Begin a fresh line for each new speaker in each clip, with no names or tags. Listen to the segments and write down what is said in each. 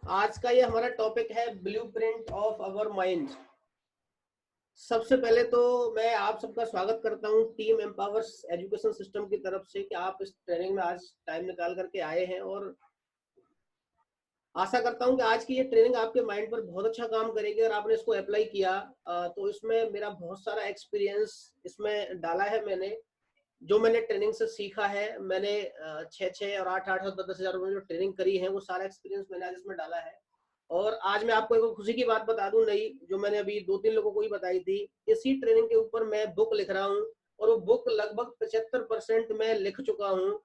आज का ये हमारा टॉपिक है ब्लूप्रिंट ऑफ आवर माइंड। सबसे पहले तो मैं आप सबका स्वागत करता हूं टीम एम्पावर्स एजुकेशन सिस्टम की तरफ से कि आप इस ट्रेनिंग में आज टाइम निकाल करके आए हैं, और आशा करता हूं कि आज की ये ट्रेनिंग आपके माइंड पर बहुत अच्छा काम करेगी। और आपने इसको अप्लाई किया तो इसमें मेरा बहुत सारा एक्सपीरियंस इसमें डाला है। मैंने जो मैंने ट्रेनिंग से सीखा है, मैंने 6-6 और 8-8 और 10-10 हज़ार रुपए जो ट्रेनिंग करी है, वो सारा एक्सपीरियंस मैंने आज इसमें डाला है। और आज मैं आपको एक खुशी की बात बता दूं, नई, जो मैंने अभी 2-3 लोगों को ही बताई थी। इसी ट्रेनिंग के ऊपर मैं बुक लिख रहा हूँ, और वो बुक लगभग 75% मैं लिख चुका हूँ।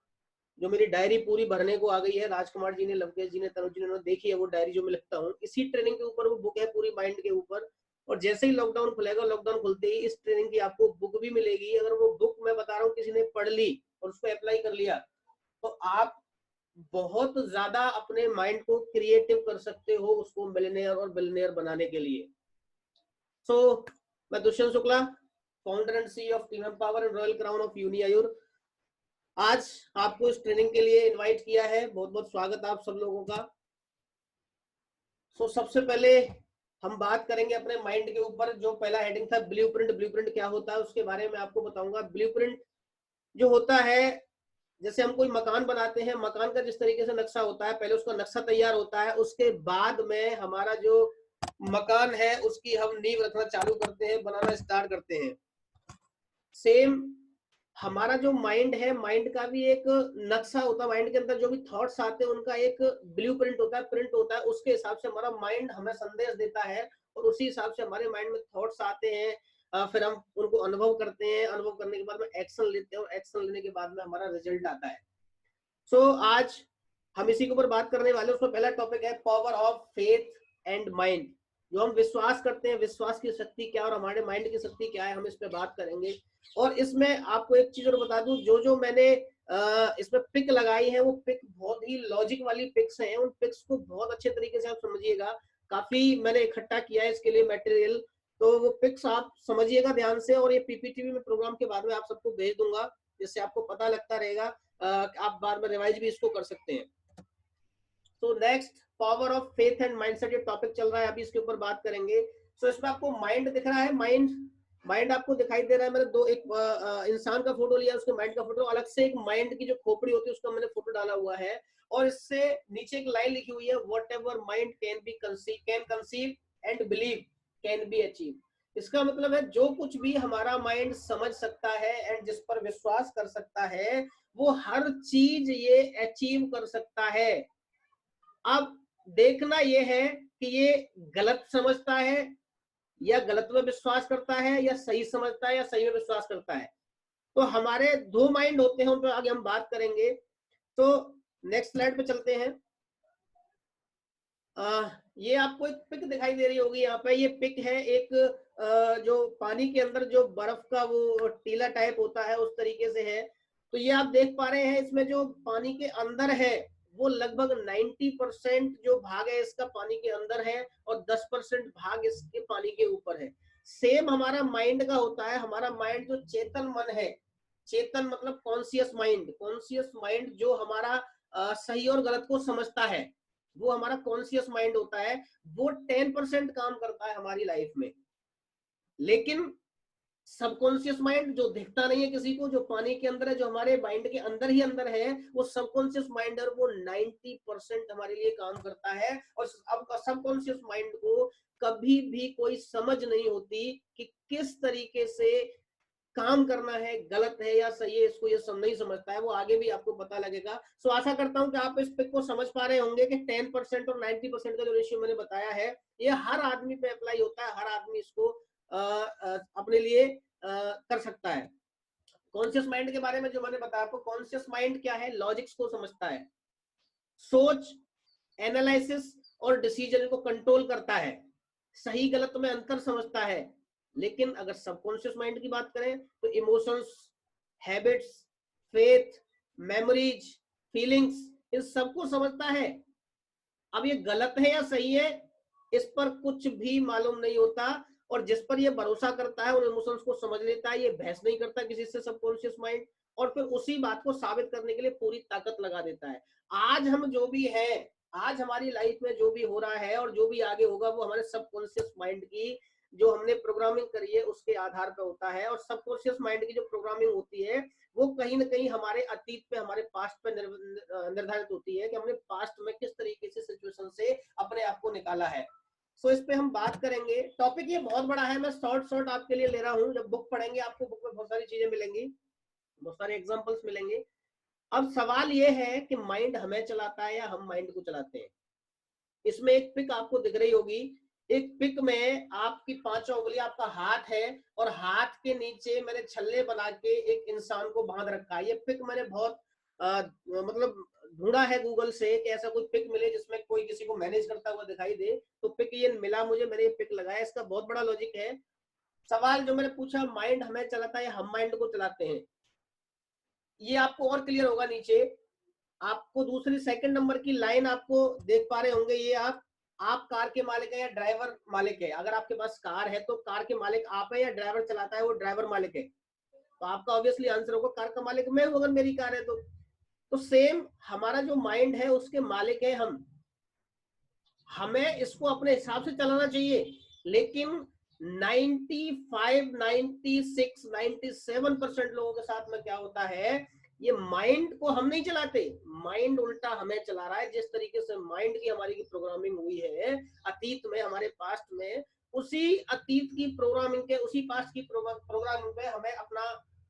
जो मेरी डायरी पूरी भरने को आ गई है, राजकुमार जी ने, लवकेश जी ने, तनुज जी ने देखी है वो डायरी जो मैं लिखता हूँ। इसी ट्रेनिंग के ऊपर वो बुक है, पूरी माइंड के ऊपर। और जैसे ही लॉकडाउन खुलेगा, लॉकडाउन खुलते ही इस ट्रेनिंग की आपको बुक भी मिलेगी। अगर वो बुक, मैं बता रहा हूँ, किसी ने पढ़ ली और उसको अप्लाई कर लिया, तो आप बहुत ज्यादा अपने माइंड को क्रिएटिव कर सकते हो, उसको मिलियनेयर और बिलियनेयर बनाने के लिए। सो मैं Dushyant Shukla, founder and CEO of Team Empower and Royal Crown of Uniayur, आज आपको इस ट्रेनिंग के लिए इनवाइट किया है। बहुत बहुत स्वागत आप सब लोगों का। सबसे पहले हम बात करेंगे अपने माइंड के ऊपर। जो पहला हेडिंग था ब्लूप्रिंट, ब्लूप्रिंट क्या होता है उसके बारे में आपको बताऊंगा। ब्लूप्रिंट जो होता है, जैसे हम कोई मकान बनाते हैं, मकान का जिस तरीके से नक्शा होता है, पहले उसका नक्शा तैयार होता है, उसके बाद में हमारा जो मकान है उसकी हम नींव रखना चालू करते हैं, बनाना स्टार्ट करते हैं। सेम हमारा जो माइंड है, माइंड का भी एक नक्शा होता है। माइंड के अंदर जो भी थॉट्स आते हैं उनका एक ब्लूप्रिंट होता है, प्रिंट होता है। उसके हिसाब से हमारा माइंड हमें संदेश देता है, और उसी हिसाब से हमारे माइंड में थॉट्स आते हैं। फिर हम उनको अनुभव करते हैं, अनुभव करने के बाद में एक्शन लेते हैं, और एक्शन लेने के बाद में हमारा रिजल्ट आता है। आज हम इसी के ऊपर बात करने वाले हैं। उसमें पहला टॉपिक है power of faith and mind. जो हम विश्वास करते हैं, विश्वास की शक्ति क्या और हमारे माइंड की शक्ति क्या है, हम इस पे बात करेंगे। और इसमें आपको एक चीज और बता दूं, जो मैंने इसमें पिक लगाई है, वो पिक बहुत ही लॉजिक वाली पिक्स हैं। उन पिक्स को बहुत अच्छे तरीके से आप समझिएगा। काफी मैंने इकट्ठा किया है इसके लिए मटेरियल, तो वो पिक्स आप समझिएगा ध्यान से। और ये पीपीटी में प्रोग्राम के बाद में आप सबको भेज दूंगा, जिससे आपको पता लगता रहेगा। आप बार बार रिवाइज भी इसको कर सकते हैं। तो next, power of faith and mindset, ये टॉपिक चल रहा है, अभी इसके ऊपर बात करेंगे। इसमें आपको माइंड दिख रहा है, माइंड आपको दिखाई दे रहा है। मैंने दो, एक इंसान का फोटो लिया, उसके माइंड का फोटो, अलग से एक माइंड की जो खोपड़ी होती है उसका मैंने फोटो डाला हुआ है। और इससे नीचे एक लाइन लिखी हुई है, what ever mind can be conceive and believe can be achieve. इसका मतलब है, जो कुछ भी हमारा माइंड समझ सकता है एंड जिस पर विश्वास कर सकता है, वो हर चीज ये अचीव कर सकता है। अब देखना यह है कि ये गलत समझता है, या गलत में विश्वास करता है, या सही समझता है, या सही में विश्वास करता है। तो हमारे दो माइंड होते हैं, उन पर आगे हम बात करेंगे। तो नेक्स्ट स्लाइड पे चलते हैं। ये आपको एक पिक दिखाई दे रही होगी यहाँ पे। ये पिक है एक जो पानी के अंदर जो बर्फ का वो टीला टाइप होता है, उस तरीके से है। तो ये आप देख पा रहे हैं, इसमें जो पानी के अंदर है, वो लगभग 90% जो भाग है इसका पानी के अंदर है, और 10% भाग इसके पानी के ऊपर है। सेम हमारा माइंड का होता है। हमारा माइंड जो चेतन मन है, चेतन मतलब कॉन्शियस माइंड, कॉन्शियस माइंड जो हमारा सही और गलत को समझता है, वो हमारा कॉन्शियस माइंड होता है। वो 10% काम करता है हमारी लाइफ में। लेकिन सबकॉन्शियस माइंड जो दिखता नहीं है किसी को, जो पानी के अंदर है, जो हमारे माइंड के अंदर ही अंदर है, वो सबकॉन्शियस माइंड है, वो 90% हमारे लिए काम करता है। और अब सबकॉन्शियस माइंड को कभी भी कोई समझ नहीं होती कि किस तरीके से काम करना है, गलत है या सही है, इसको ये सब नहीं समझता है। वो आगे भी आपको पता लगेगा। आशा करता हूं कि आप इस पिक को समझ पा रहे होंगे कि 10% और 90% का जो रेशियो मैंने बताया है, ये हर आदमी पे अप्लाई होता है। हर आदमी इसको अपने लिए कर सकता है। कॉन्शियस माइंड के बारे में जो मैंने बताया आपको, कॉन्शियस माइंड क्या है, लॉजिक्स को समझता है, सोच, एनालिसिस और डिसीजन को कंट्रोल करता है, सही गलत में अंतर समझता है। लेकिन अगर सबकॉन्शियस माइंड की बात करें तो emotions, habits, faith, memories, feelings, इन सबको समझता है। अब ये गलत है या सही है, इस पर कुछ भी मालूम नहीं होता। और जिस पर ये भरोसा करता है, उन इमोशंस को समझ लेता है, ये बहस नहीं करता किसी से सबकॉन्शियस माइंड, और फिर उसी बात को साबित करने के लिए पूरी ताकत लगा देता है। आज हम जो भी है, आज हमारी लाइफ में जो भी हो रहा है और जो भी आगे होगा वो हमारे सबकॉन्शियस माइंड की जो हमने प्रोग्रामिंग करी है उसके आधार पर होता है। और सबकॉन्शियस माइंड की जो प्रोग्रामिंग होती है वो कहीं ना कहीं हमारे अतीत पे, हमारे पास्ट पे निर्धारित होती है कि हमने पास्ट में किस तरीके से सिचुएशन से अपने आप को निकाला है। सो इस पे हम बात करेंगे। टॉपिक ये बहुत बड़ा है, मैं शॉर्ट आपके लिए ले रहा हूँ। जब बुक पढ़ेंगे आपको बुक में बहुत सारी चीजें मिलेंगी, बहुत सारे एग्जाम्पल्स मिलेंगे। अब सवाल ये है कि माइंड हमें चलाता है या हम माइंड को चलाते हैं। इसमें एक पिक आपको दिख रही होगी। एक पिक में आपकी पांचों उंगली, आपका हाथ है और हाथ के नीचे मैंने छल्ले बना के एक इंसान को बांध रखा है। ये पिक मैंने बहुत मतलब ढूंढा है गूगल से कि ऐसा कोई पिक मिले जिसमें कोई किसी को मैनेज करता हुआ दिखाई दे। तो पिक ये मिला मुझे, मैंने ये पिक लगाया। इसका बहुत बड़ा लॉजिक है। सवाल जो मैंने पूछा, माइंड हमें चलाता है या हम माइंड को चलाते हैं, ये आपको और क्लियर होगा नीचे। आपको दूसरी सेकंड नंबर की लाइन आपको देख पा रहे होंगे। ये आप कार के मालिक है या ड्राइवर मालिक है। अगर आपके पास कार है तो कार के मालिक आप है या ड्राइवर चलाता है वो ड्राइवर मालिक है। तो आपका ऑब्वियसली आंसर होगा कार का मालिक मैं हूं अगर मेरी कार है तो सेम हमारा जो माइंड है उसके मालिक है हम। हमें इसको अपने हिसाब से चलाना चाहिए, लेकिन 95, 96, 97% लोगों के साथ में क्या होता है, ये माइंड को हम नहीं चलाते, माइंड उल्टा हमें चला रहा है। जिस तरीके से माइंड की हमारी की प्रोग्रामिंग हुई है अतीत में, हमारे पास्ट में, उसी अतीत की प्रोग्रामिंग के, उसी पास्ट की प्रोग्रामिंग पे हमें अपना,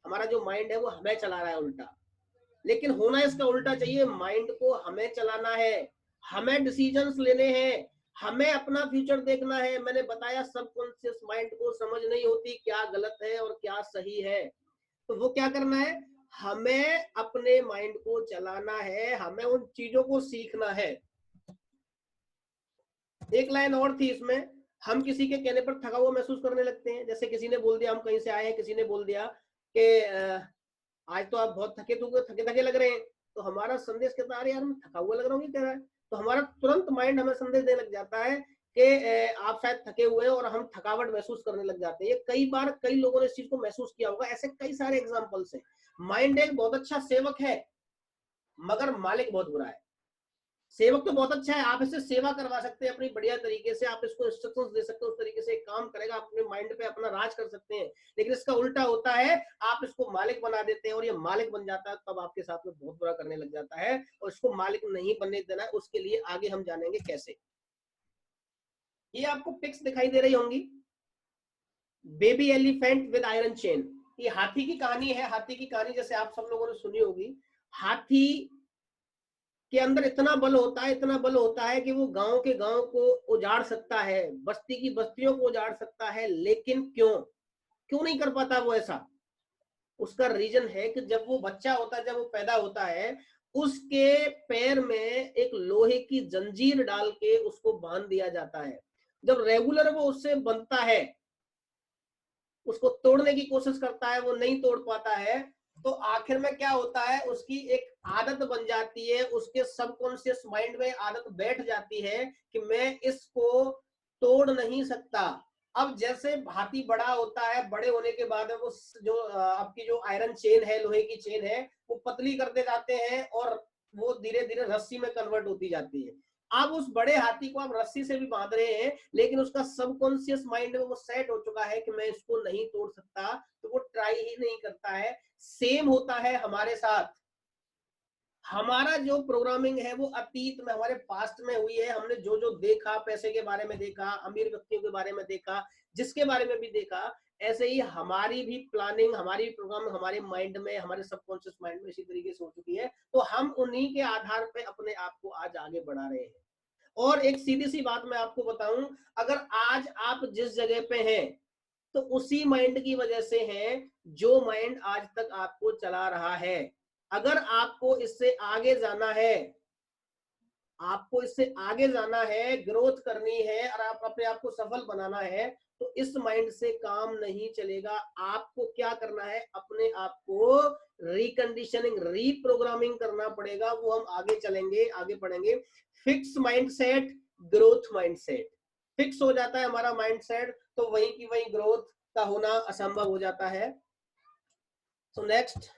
हमारा जो माइंड है वो हमें चला रहा है उल्टा। लेकिन होना इसका उल्टा चाहिए, माइंड को हमें चलाना है, हमें डिसीजंस लेने हैं, हमें अपना फ्यूचर देखना है। मैंने बताया सबकॉन्शियस माइंड को समझ नहीं होती क्या गलत है और क्या सही है। तो वो क्या करना है, हमें अपने माइंड को चलाना है, हमें उन चीजों को सीखना है। एक लाइन और थी इसमें, हम किसी के कहने पर थका हुआ महसूस करने लगते हैं। जैसे किसी ने बोल दिया, हम कहीं से आए हैं, किसी ने बोल दिया कि आज तो आप बहुत थके थके लग रहे हैं, तो हमारा संदेश कहता है अरे यार मैं थका हुआ लग रहा हूँ, क्या कह रहा है। तो हमारा तुरंत माइंड हमें संदेश देने लग जाता है कि आप शायद थके हुए हैं और हम थकावट महसूस करने लग जाते हैं। ये कई बार कई लोगों ने इस चीज को महसूस किया होगा। ऐसे कई सारे एग्जाम्पल्स हैं। माइंड एक बहुत अच्छा सेवक है मगर मालिक बहुत बुरा है। सेवक तो बहुत अच्छा है, आप इससे सेवा करवा सकते हैं अपनी बढ़िया तरीके से, आप इसको इंस्ट्रक्शंस दे सकते हैं, उस तरीके से काम करेगा, आप अपने माइंड पे अपना राज कर सकते हैं। लेकिन इसका उल्टा होता है, आप इसको मालिक बना देते हैं और ये मालिक बन जाता है, तब आपके साथ में बहुत बुरा करने लग जाता है। और इसको मालिक नहीं बनने देना है, उसके लिए आगे हम जानेंगे कैसे। ये आपको पिक्स दिखाई दे रही होंगी, baby elephant with iron chain. ये हाथी की कहानी है। हाथी की कहानी जैसे आप सब लोगों ने सुनी होगी। हाथी के अंदर इतना बल होता है, इतना बल होता है कि वो गांव के गांव को उजाड़ सकता है, बस्ती की बस्तियों को उजाड़ सकता है। लेकिन क्यों क्यों नहीं कर पाता वो ऐसा? उसका रीजन है कि जब वो बच्चा होता है, जब वो पैदा होता है, उसके पैर में एक लोहे की जंजीर डाल के उसको बांध दिया जाता है। जब रेगुलर वो उससे बनता है, उसको तोड़ने की कोशिश करता है, वो नहीं तोड़ पाता है, तो आखिर में क्या होता है, उसकी एक आदत बन जाती है, उसके सबकॉन्शियस माइंड में आदत बैठ जाती है कि मैं इसको तोड़ नहीं सकता। अब जैसे हाथी बड़ा होता है, बड़े होने के बाद वो जो आपकी जो आयरन चेन है, लोहे की चेन है, वो पतली करते जाते हैं और वो धीरे धीरे रस्सी में कन्वर्ट होती जाती है। अब उस बड़े हाथी को आप रस्सी से भी बांध रहे हैं, लेकिन उसका सबकॉन्शियस माइंड में वो सेट हो चुका है कि मैं इसको नहीं तोड़ सकता, तो वो ट्राई ही नहीं करता है। सेम होता है हमारे साथ। हमारा जो प्रोग्रामिंग है वो अतीत में, हमारे पास्ट में हुई है। हमने जो जो देखा, पैसे के बारे में देखा, अमीर व्यक्तियों के बारे में देखा, जिसके बारे में भी देखा, ऐसे ही हमारी भी प्लानिंग, हमारी प्रोग्राम हमारे माइंड में, हमारे सबकॉन्शियस माइंड में इसी तरीके से हो चुकी है। तो हम उन्हीं के आधार पे अपने आप को आज आगे बढ़ा रहे हैं। और एक सीधी सी बात मैं आपको बताऊं, अगर आज आप जिस जगह पे हैं तो उसी माइंड की वजह से है जो माइंड आज तक आपको चला रहा है। अगर आपको इससे आगे जाना है, आपको इससे आगे जाना है, ग्रोथ करनी है और आप अपने आप को सफल बनाना है, तो इस माइंड से काम नहीं चलेगा। आपको क्या करना है, अपने आप को रिकंडीशनिंग, रीप्रोग्रामिंग करना पड़ेगा। वो हम आगे चलेंगे, आगे पढ़ेंगे। Fix mindset, growth mindset. Fix हो जाता है हमारा माइंडसेट तो वहीं की वहीं ग्रोथ का होना असंभव हो जाता है। सो नेक्स्ट,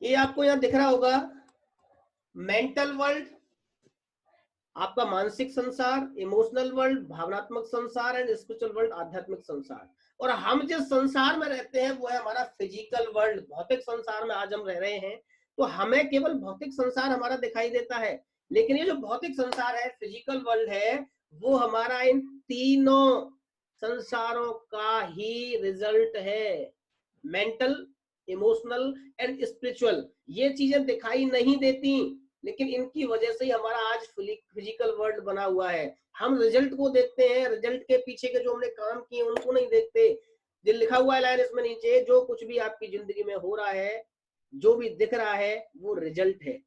ये आपको यहां दिख रहा होगा, मेंटल वर्ल्ड आपका मानसिक संसार, इमोशनल वर्ल्ड भावनात्मक संसार, एंड स्पिरिचुअल वर्ल्ड आध्यात्मिक संसार। और हम जिस संसार में रहते हैं वो है हमारा फिजिकल वर्ल्ड, भौतिक संसार में आज हम रह रहे हैं। तो हमें केवल भौतिक संसार हमारा दिखाई देता है, लेकिन ये जो भौतिक संसार है, फिजिकल वर्ल्ड है, वो हमारा इन तीनों संसारों का ही रिजल्ट है। मेंटल, इमोशनल एंड स्पिरिचुअल, ये चीजें दिखाई नहीं देती, लेकिन इनकी वजह से ही हमारा आज फिजिकल वर्ल्ड बना हुआ है। हम रिजल्ट को देखते हैं, रिजल्ट के पीछे के जो हमने काम किए उनको नहीं देखते। जो लिखा हुआ है लाइन इसमें नीचे, जो कुछ भी आपकी जिंदगी में हो रहा है, जो भी दिख रहा है, वो रिजल्ट है।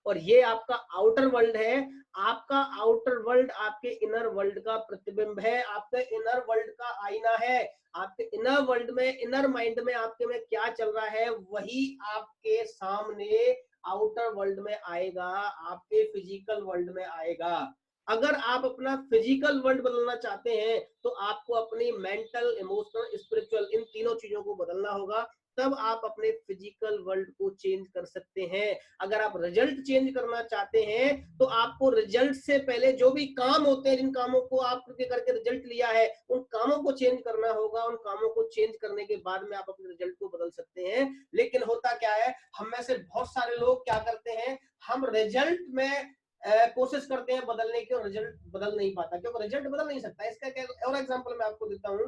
और ये आपका आउटर वर्ल्ड है। आपका आउटर वर्ल्ड आपके इनर वर्ल्ड का प्रतिबिंब है, आपके इनर वर्ल्ड का आईना है। आपके इनर वर्ल्ड में, इनर माइंड में आपके में क्या चल रहा है, वही आपके सामने आउटर वर्ल्ड में आएगा, आपके फिजिकल वर्ल्ड में आएगा। अगर आप अपना फिजिकल वर्ल्ड बदलना चाहते हैं तो आपको अपनी मेंटल, इमोशनल, स्पिरिचुअल, इन तीनों चीजों को बदलना होगा, तब आप अपने फिजिकल वर्ल्ड को चेंज कर सकते हैं। अगर आप रिजल्ट चेंज करना चाहते हैं तो आपको रिजल्ट से पहले जो भी काम होते हैं, जिन कामों को आप करके रिजल्ट लिया है, उन कामों को चेंज करना होगा। उन कामों को चेंज करने के बाद में आप अपने रिजल्ट को बदल सकते हैं। लेकिन होता क्या है, हम में से बहुत सारे लोग क्या करते हैं, हम रिजल्ट में कोशिश करते हैं बदलने की, और रिजल्ट बदल नहीं पाता, क्योंकि रिजल्ट बदल नहीं सकता। इसका क्या और एग्जांपल मैं आपको देता हूं।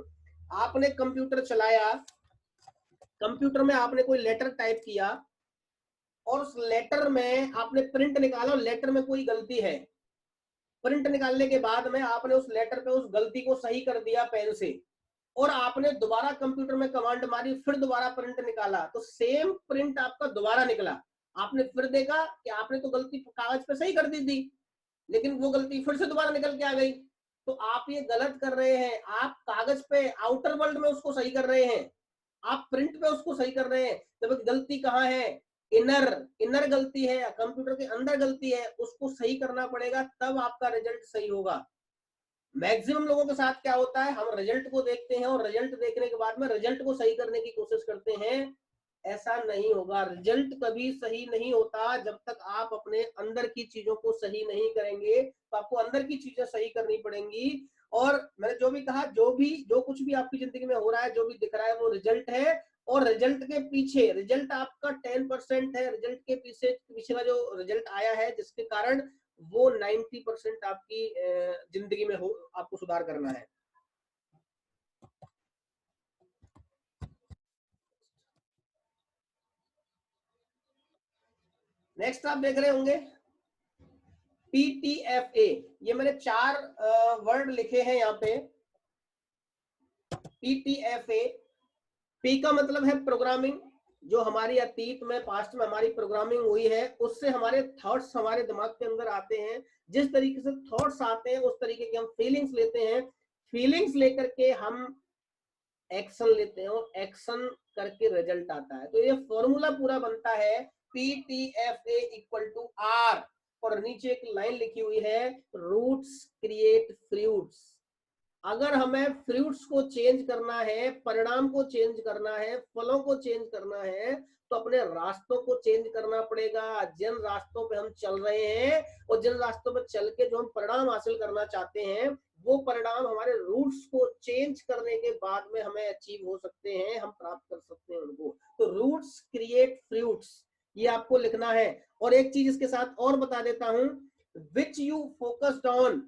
आपने कंप्यूटर चलाया, कंप्यूटर में आपने कोई लेटर टाइप किया, और उस लेटर में आपने प्रिंट निकाला, लेटर में कोई गलती है। प्रिंट निकालने के बाद में आपने उस लेटर पे उस गलती को सही कर दिया पेन से, और आपने दोबारा कंप्यूटर में कमांड मारी, फिर दोबारा प्रिंट निकाला, तो सेम प्रिंट आपका दोबारा निकला। आपने फिर देखा कि आपने तो गलती कागज पे सही कर दी थी, लेकिन वो गलती फिर से दोबारा निकल के आ गई। तो आप ये गलत कर रहे हैं। आप कागज पे आउटर वर्ल्ड में उसको सही कर रहे हैं, आप प्रिंट पे उसको सही कर रहे हैं, जब गलती कहाँ है, इनर इनर गलती है, कंप्यूटर के अंदर गलती है, उसको सही करना पड़ेगा, तब आपका रिजल्ट सही होगा। मैक्सिमम लोगों के साथ क्या होता है, हम रिजल्ट को देखते हैं और रिजल्ट देखने के बाद में रिजल्ट को सही करने की कोशिश करते हैं। ऐसा नहीं होगा, रिजल्ट कभी सही नहीं होता जब तक आप अपने अंदर की चीजों को सही नहीं करेंगे। तो आपको अंदर की चीजें सही करनी पड़ेंगी। और मैंने जो भी कहा, जो कुछ भी आपकी जिंदगी में हो रहा है, जो भी दिख रहा है, वो रिजल्ट है। और रिजल्ट के पीछे, रिजल्ट आपका 10% है, रिजल्ट के पीछे पीछे का जो रिजल्ट आया है, जिसके कारण वो 90% आपकी जिंदगी में हो, आपको सुधार करना है। नेक्स्ट आप देख रहे होंगे PTFA। ये मैंने 4 वर्ड लिखे हैं यहाँ पे। PTFA, P का मतलब है प्रोग्रामिंग। जो हमारी अतीत में, पास्ट में हमारी प्रोग्रामिंग हुई है, उससे हमारे थॉट्स हमारे दिमाग के अंदर आते हैं। जिस तरीके से थॉट्स आते हैं, उस तरीके की हम फीलिंग्स लेते हैं। फीलिंग्स लेकर के हम एक्शन लेते हैं, और एक्शन करके रिजल्ट आता है। तो ये फॉर्मूला पूरा बनता है PTFA इक्वल टू R। और नीचे एक लाइन लिखी हुई है, रूट्स क्रिएट फ्रूट्स। अगर हमें फ्रूट्स को चेंज करना है, परिणाम को चेंज करना है, फलों को चेंज करना है, तो अपने रास्तों को चेंज करना पड़ेगा। जिन रास्तों पे हम चल रहे हैं और जिन रास्तों पे चल के जो हम परिणाम हासिल करना चाहते हैं, वो परिणाम हमारे रूट्स को चेंज करने के बाद में हमें अचीव हो सकते हैं, हम प्राप्त कर सकते हैं उनको। तो रूट्स क्रिएट फ्रूट्स, ये आपको लिखना है। और एक चीज इसके साथ और बता देता हूं, विच यू फोकस्ड ऑन,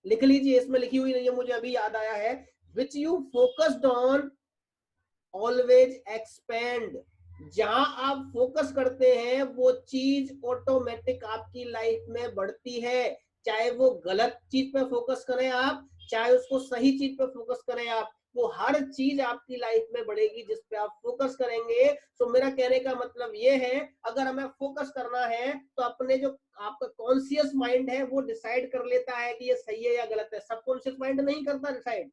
लिख लीजिए, इसमें लिखी हुई नहीं है, मुझे अभी याद आया है। Which you focused on always expand. जहां आप फोकस करते हैं वो चीज ऑटोमेटिक आपकी लाइफ में बढ़ती है। चाहे वो गलत चीज पे फोकस करें आप, चाहे उसको सही चीज पे फोकस करें आप, वो हर चीज आपकी लाइफ में बढ़ेगी जिस पे आप फोकस करेंगे। तो मेरा कहने का मतलब ये है, अगर हमें फोकस करना है तो अपने जो आपका कॉन्शियस माइंड है वो डिसाइड कर लेता है कि ये सही है या गलत है। सबकॉन्शियस माइंड नहीं करता डिसाइड,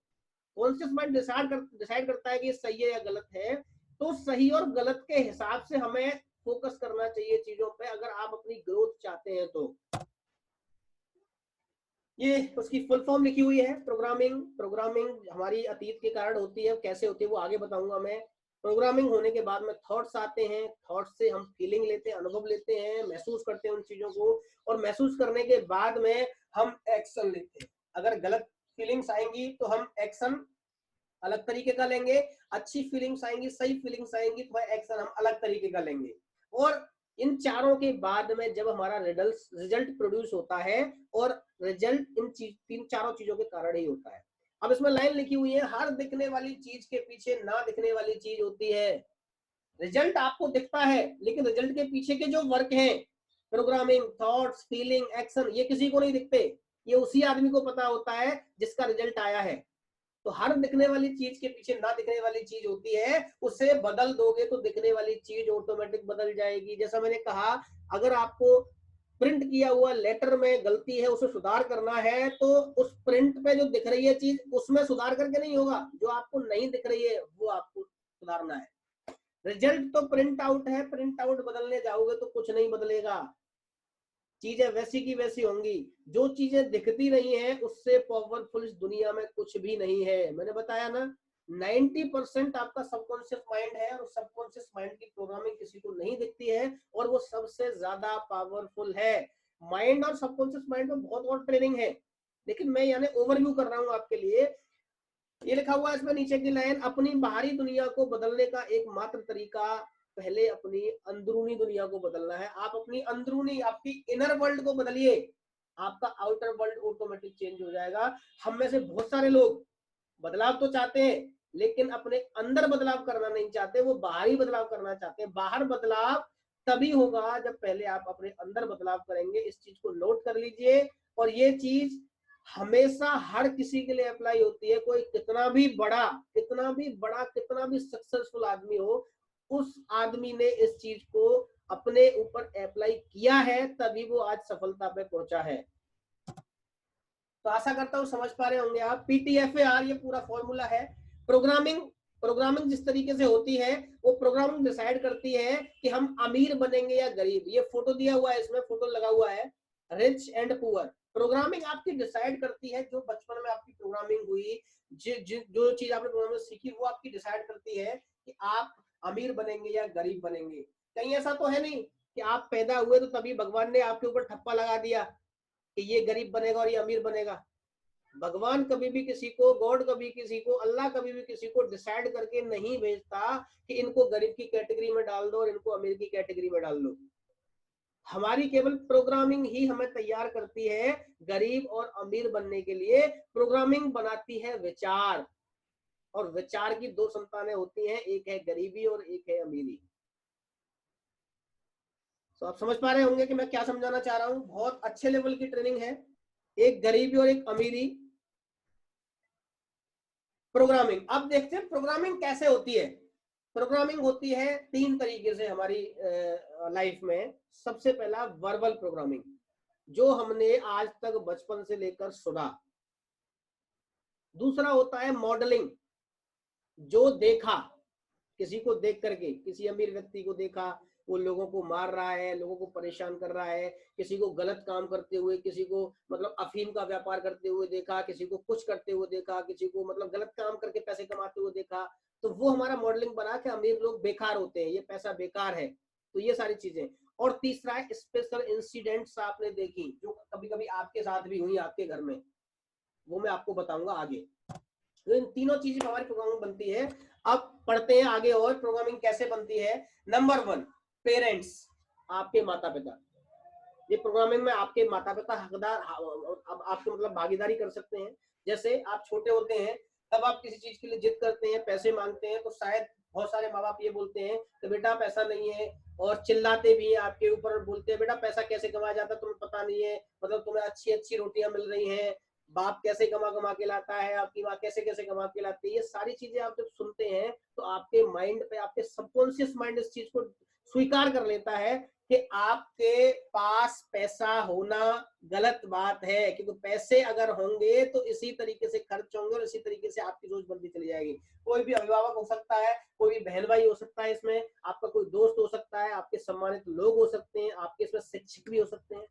कॉन्शियस माइंड डिसाइड करता है कि ये सही है या गलत है। तो सही और गलत के हिसाब से हमें फोकस करना चाहिए चीजों पे, अगर आप अपनी ग्रोथ चाहते हैं तो। ये उसकी फुल फॉर्म लिखी हुई है। प्रोग्रामिंग हमारी अतीत के कारण होती है, कैसे होती है वो आगे बताऊंगा मैं। प्रोग्रामिंग होने के बाद में थॉट्स आते हैं, थॉट्स से हम फीलिंग लेते हैं, अनुभव लेते हैं, महसूस करते हैं उन चीजों को, और महसूस करने के बाद में हम एक्शन लेते हैं। अगर गलत फीलिंग्स आएंगी तो हम एक्शन अलग तरीके का लेंगे, अच्छी फीलिंग्स आएंगी, सही फीलिंग्स आएंगी तो एक्शन हम अलग तरीके का लेंगे। और इन चारों के बाद में जब हमारा रिजल्ट प्रोड्यूस होता है, और रिजल्ट इन तीन चारों चीजों के कारण ही होता है। अब इसमें लाइन लिखी हुई है, हर दिखने वाली चीज के पीछे ना दिखने वाली चीज होती है। रिजल्ट आपको दिखता है, लेकिन रिजल्ट के पीछे के जो वर्क है, प्रोग्रामिंग, थॉट्स, फीलिंग, एक्शन, ये किसी को नहीं दिखते। ये उसी आदमी को पता होता है जिसका रिजल्ट आया है। तो हर दिखने वाली चीज के पीछे ना दिखने वाली चीज होती है, उसे बदल दोगे तो दिखने वाली चीज ऑटोमेटिक बदल जाएगी। जैसा मैंने कहा, अगर आपको प्रिंट किया हुआ लेटर में गलती है, उसे सुधार करना है, तो उस प्रिंट पे जो दिख रही है चीज, उसमें सुधार करके नहीं होगा, जो आपको नहीं दिख रही है वो आपको सुधारना है। रिजल्ट तो प्रिंट आउट है, प्रिंट आउट बदलने जाओगे तो कुछ नहीं बदलेगा, चीजें वैसी की वैसी होंगी। जो चीजें दिखती नहीं है उससे पावरफुल इस दुनिया में कुछ भी नहीं है। मैंने बताया ना, 90% आपका सबकॉन्शियस माइंड है, और सबकॉन्शियस माइंड की प्रोग्रामिंग किसी को नहीं दिखती है, और वो सबसे ज्यादा पावरफुल है। माइंड और सबकॉन्शियस माइंड में बहुत और ट्रेनिंग है, लेकिन मैं यानी ओवरव्यू कर रहा हूँ आपके लिए। ये लिखा हुआ है इसमें नीचे की लाइन, अपनी बाहरी दुनिया को बदलने का एकमात्र तरीका पहले अपनी अंदरूनी दुनिया को बदलना है। आप अपनी अंदरूनी, आपकी इनर वर्ल्ड को बदलिए, आपका आउटर वर्ल्ड ऑटोमेटिक चेंज हो जाएगा। हम में से बहुत सारे लोग बदलाव तो चाहते हैं, लेकिन अपने अंदर बदलाव करना नहीं चाहते, वो बाहरी बदलाव करना चाहते हैं। बाहर बदलाव तभी होगा जब पहले आप अपने अंदर बदलाव करेंगे। इस चीज को नोट कर लीजिए, और ये चीज हमेशा हर किसी के लिए अप्लाई होती है। कोई कितना भी बड़ा, कितना भी बड़ा, कितना भी सक्सेसफुल आदमी हो, उस आदमी ने इस चीज को अपने ऊपर अप्लाई किया है, तभी वो आज सफलता पे पहुंचा है। तो आशा करता हूं समझ पा रहे होंगे आप। PTFAR ये पूरा फॉर्मूला है। प्रोग्रामिंग जिस तरीके से होती है, वो प्रोग्रामिंग डिसाइड करती है कि हम अमीर बनेंगे या गरीब। ये फोटो दिया हुआ है, इसमें फोटो लगा हुआ है, रिच एंड पुअर। प्रोग्रामिंग आपकी डिसाइड करती है, जो बचपन में आपकी प्रोग्रामिंग हुई, जो चीज आपने प्रोग्रामिंग सीखी, वो आपकी डिसाइड करती है कि आप अमीर बनेंगे या गरीब बनेंगे। कहीं ऐसा तो है नहीं कि आप पैदा हुए तो तभी भगवान ने आपके ऊपर ठप्पा लगा दिया कि ये गरीब बनेगा और ये अमीर बनेगा। भगवान कभी भी किसी को, गॉड कभी किसी को, अल्लाह कभी भी किसी को डिसाइड करके नहीं भेजता कि इनको गरीब की कैटेगरी में डाल दो और इनको अमीर की कैटेगरी में डाल दो। हमारी केवल प्रोग्रामिंग ही हमें तैयार करती है गरीब और अमीर बनने के लिए। प्रोग्रामिंग बनाती है विचार, और विचार की दो संतानें होती हैं, एक है गरीबी और एक है अमीरी। तो आप समझ पा रहे होंगे कि मैं क्या समझाना चाह रहा हूं। बहुत अच्छे लेवल की ट्रेनिंग है, एक गरीबी और एक अमीरी। प्रोग्रामिंग, अब देखते हैं प्रोग्रामिंग कैसे होती है। प्रोग्रामिंग होती है तीन तरीके से हमारी लाइफ में। सबसे पहला वर्बल प्रोग्रामिंग, जो हमने आज तक बचपन से लेकर सुना। दूसरा होता है मॉडलिंग, जो देखा, किसी को देख करके, किसी अमीर व्यक्ति को देखा, वो लोगों को मार रहा है, लोगों को परेशान कर रहा है, किसी को गलत काम करते हुए, किसी को मतलब अफीम का व्यापार करते हुए देखा, किसी को कुछ करते हुए देखा, किसी को मतलब गलत काम करके पैसे कमाते हुए देखा, तो वो हमारा मॉडलिंग बना के अमीर लोग बेकार होते हैं, ये पैसा बेकार है। तो ये सारी चीजें। और तीसरा है स्पेशल इंसिडेंट्स, आपने देखी जो कभी कभी आपके साथ भी हुई आपके घर में, वो मैं आपको बताऊंगा आगे। तो इन तीनों चीजें हमारी प्रोग्रामिंग बनती है। अब पढ़ते हैं आगे और प्रोग्रामिंग कैसे बनती है। नंबर 1, पेरेंट्स, आपके माता पिता। ये प्रोग्रामिंग में आपके माता पिता हकदार, अब आपके मतलब भागीदारी कर सकते हैं। जैसे आप छोटे होते हैं, तब आप किसी चीज के लिए जिद करते हैं, पैसे मांगते हैं, तो शायद बहुत सारे माँ बाप ये बोलते हैं कि बेटा पैसा नहीं है, और चिल्लाते भी हैं आपके ऊपर, और बोलते हैं बेटा पैसा कैसे कमाया जाता है तुम्हें पता नहीं है, मतलब तुम्हें अच्छी अच्छी रोटियां मिल रही हैं, बाप कैसे कमा कमा के लाता है, आपकी माँ कैसे कैसे कमा के लाती है। ये सारी चीजें आप जब सुनते हैं तो आपके माइंड पे, आपके सबकॉन्शियस माइंड इस चीज को स्वीकार कर लेता है कि आपके पास पैसा होना गलत बात है, क्योंकि पैसे अगर होंगे तो इसी तरीके से खर्च होंगे और इसी तरीके से आपकी रोज बनती चली जाएगी। कोई भी अभिभावक हो सकता है, कोई भी बहन भाई हो सकता है, इसमें आपका कोई दोस्त हो सकता है, आपके सम्मानित लोग हो सकते हैं, आपके इसमें शिक्षक भी हो सकते हैं,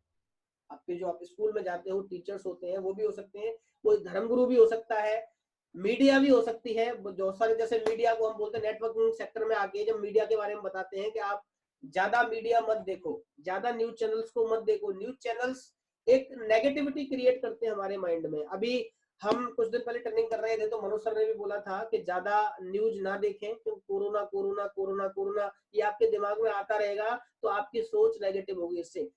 आपके जो आप स्कूल में जाते हो टीचर्स होते हैं वो भी हो सकते हैं, कोई धर्मगुरु भी हो सकता है, मीडिया भी हो सकती है, बहुत सारे, जैसे मीडिया को हम बोलते हैं नेटवर्किंग सेक्टर में आके जब मीडिया के बारे में बताते हैं कि आप ज्यादा मीडिया मत देखो, ज्यादा न्यूज चैनल्स को मत देखो। न्यूज चैनल्स एक नेगेटिविटी क्रिएट करते हैं हमारे माइंड में। अभी हम कुछ दिन पहले ट्रेनिंग कर रहे थे तो मनोज सर ने भी बोला था कि ज्यादा न्यूज ना देखें, क्योंकि कोरोना कोरोना कोरोना कोरोना ये आपके दिमाग में आता रहेगा तो आपकी सोच नेगेटिव होगी इससे।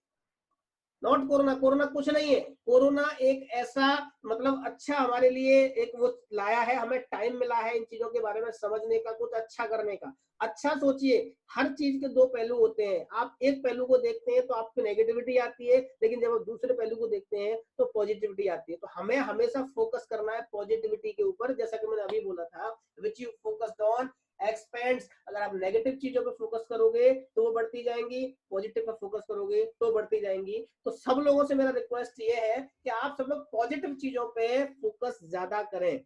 नॉट कोरोना, कोरोना कुछ नहीं है। कोरोना एक ऐसा मतलब अच्छा हमारे लिए एक वो लाया है, हमें टाइम मिला है इन चीजों के बारे में समझने का, कुछ अच्छा करने का। अच्छा सोचिए, हर चीज के दो पहलू होते हैं। आप एक पहलू को देखते हैं तो आपको नेगेटिविटी आती है, लेकिन जब आप दूसरे पहलू को देखते हैं तो पॉजिटिविटी आती है। तो हमें हमेशा फोकस करना है पॉजिटिविटी के ऊपर, जैसा कि मैंने अभी बोला था, which you focused on expends. अगर आप नेगेटिव चीजों पर फोकस करोगे तो वो बढ़ती जाएंगी, पॉजिटिव पर फोकस करोगे तो बढ़ती जाएंगी। तो सब लोगों से मेरा रिक्वेस्ट ये है कि आप सब लोग पॉजिटिव चीजों पे फोकस ज्यादा करें।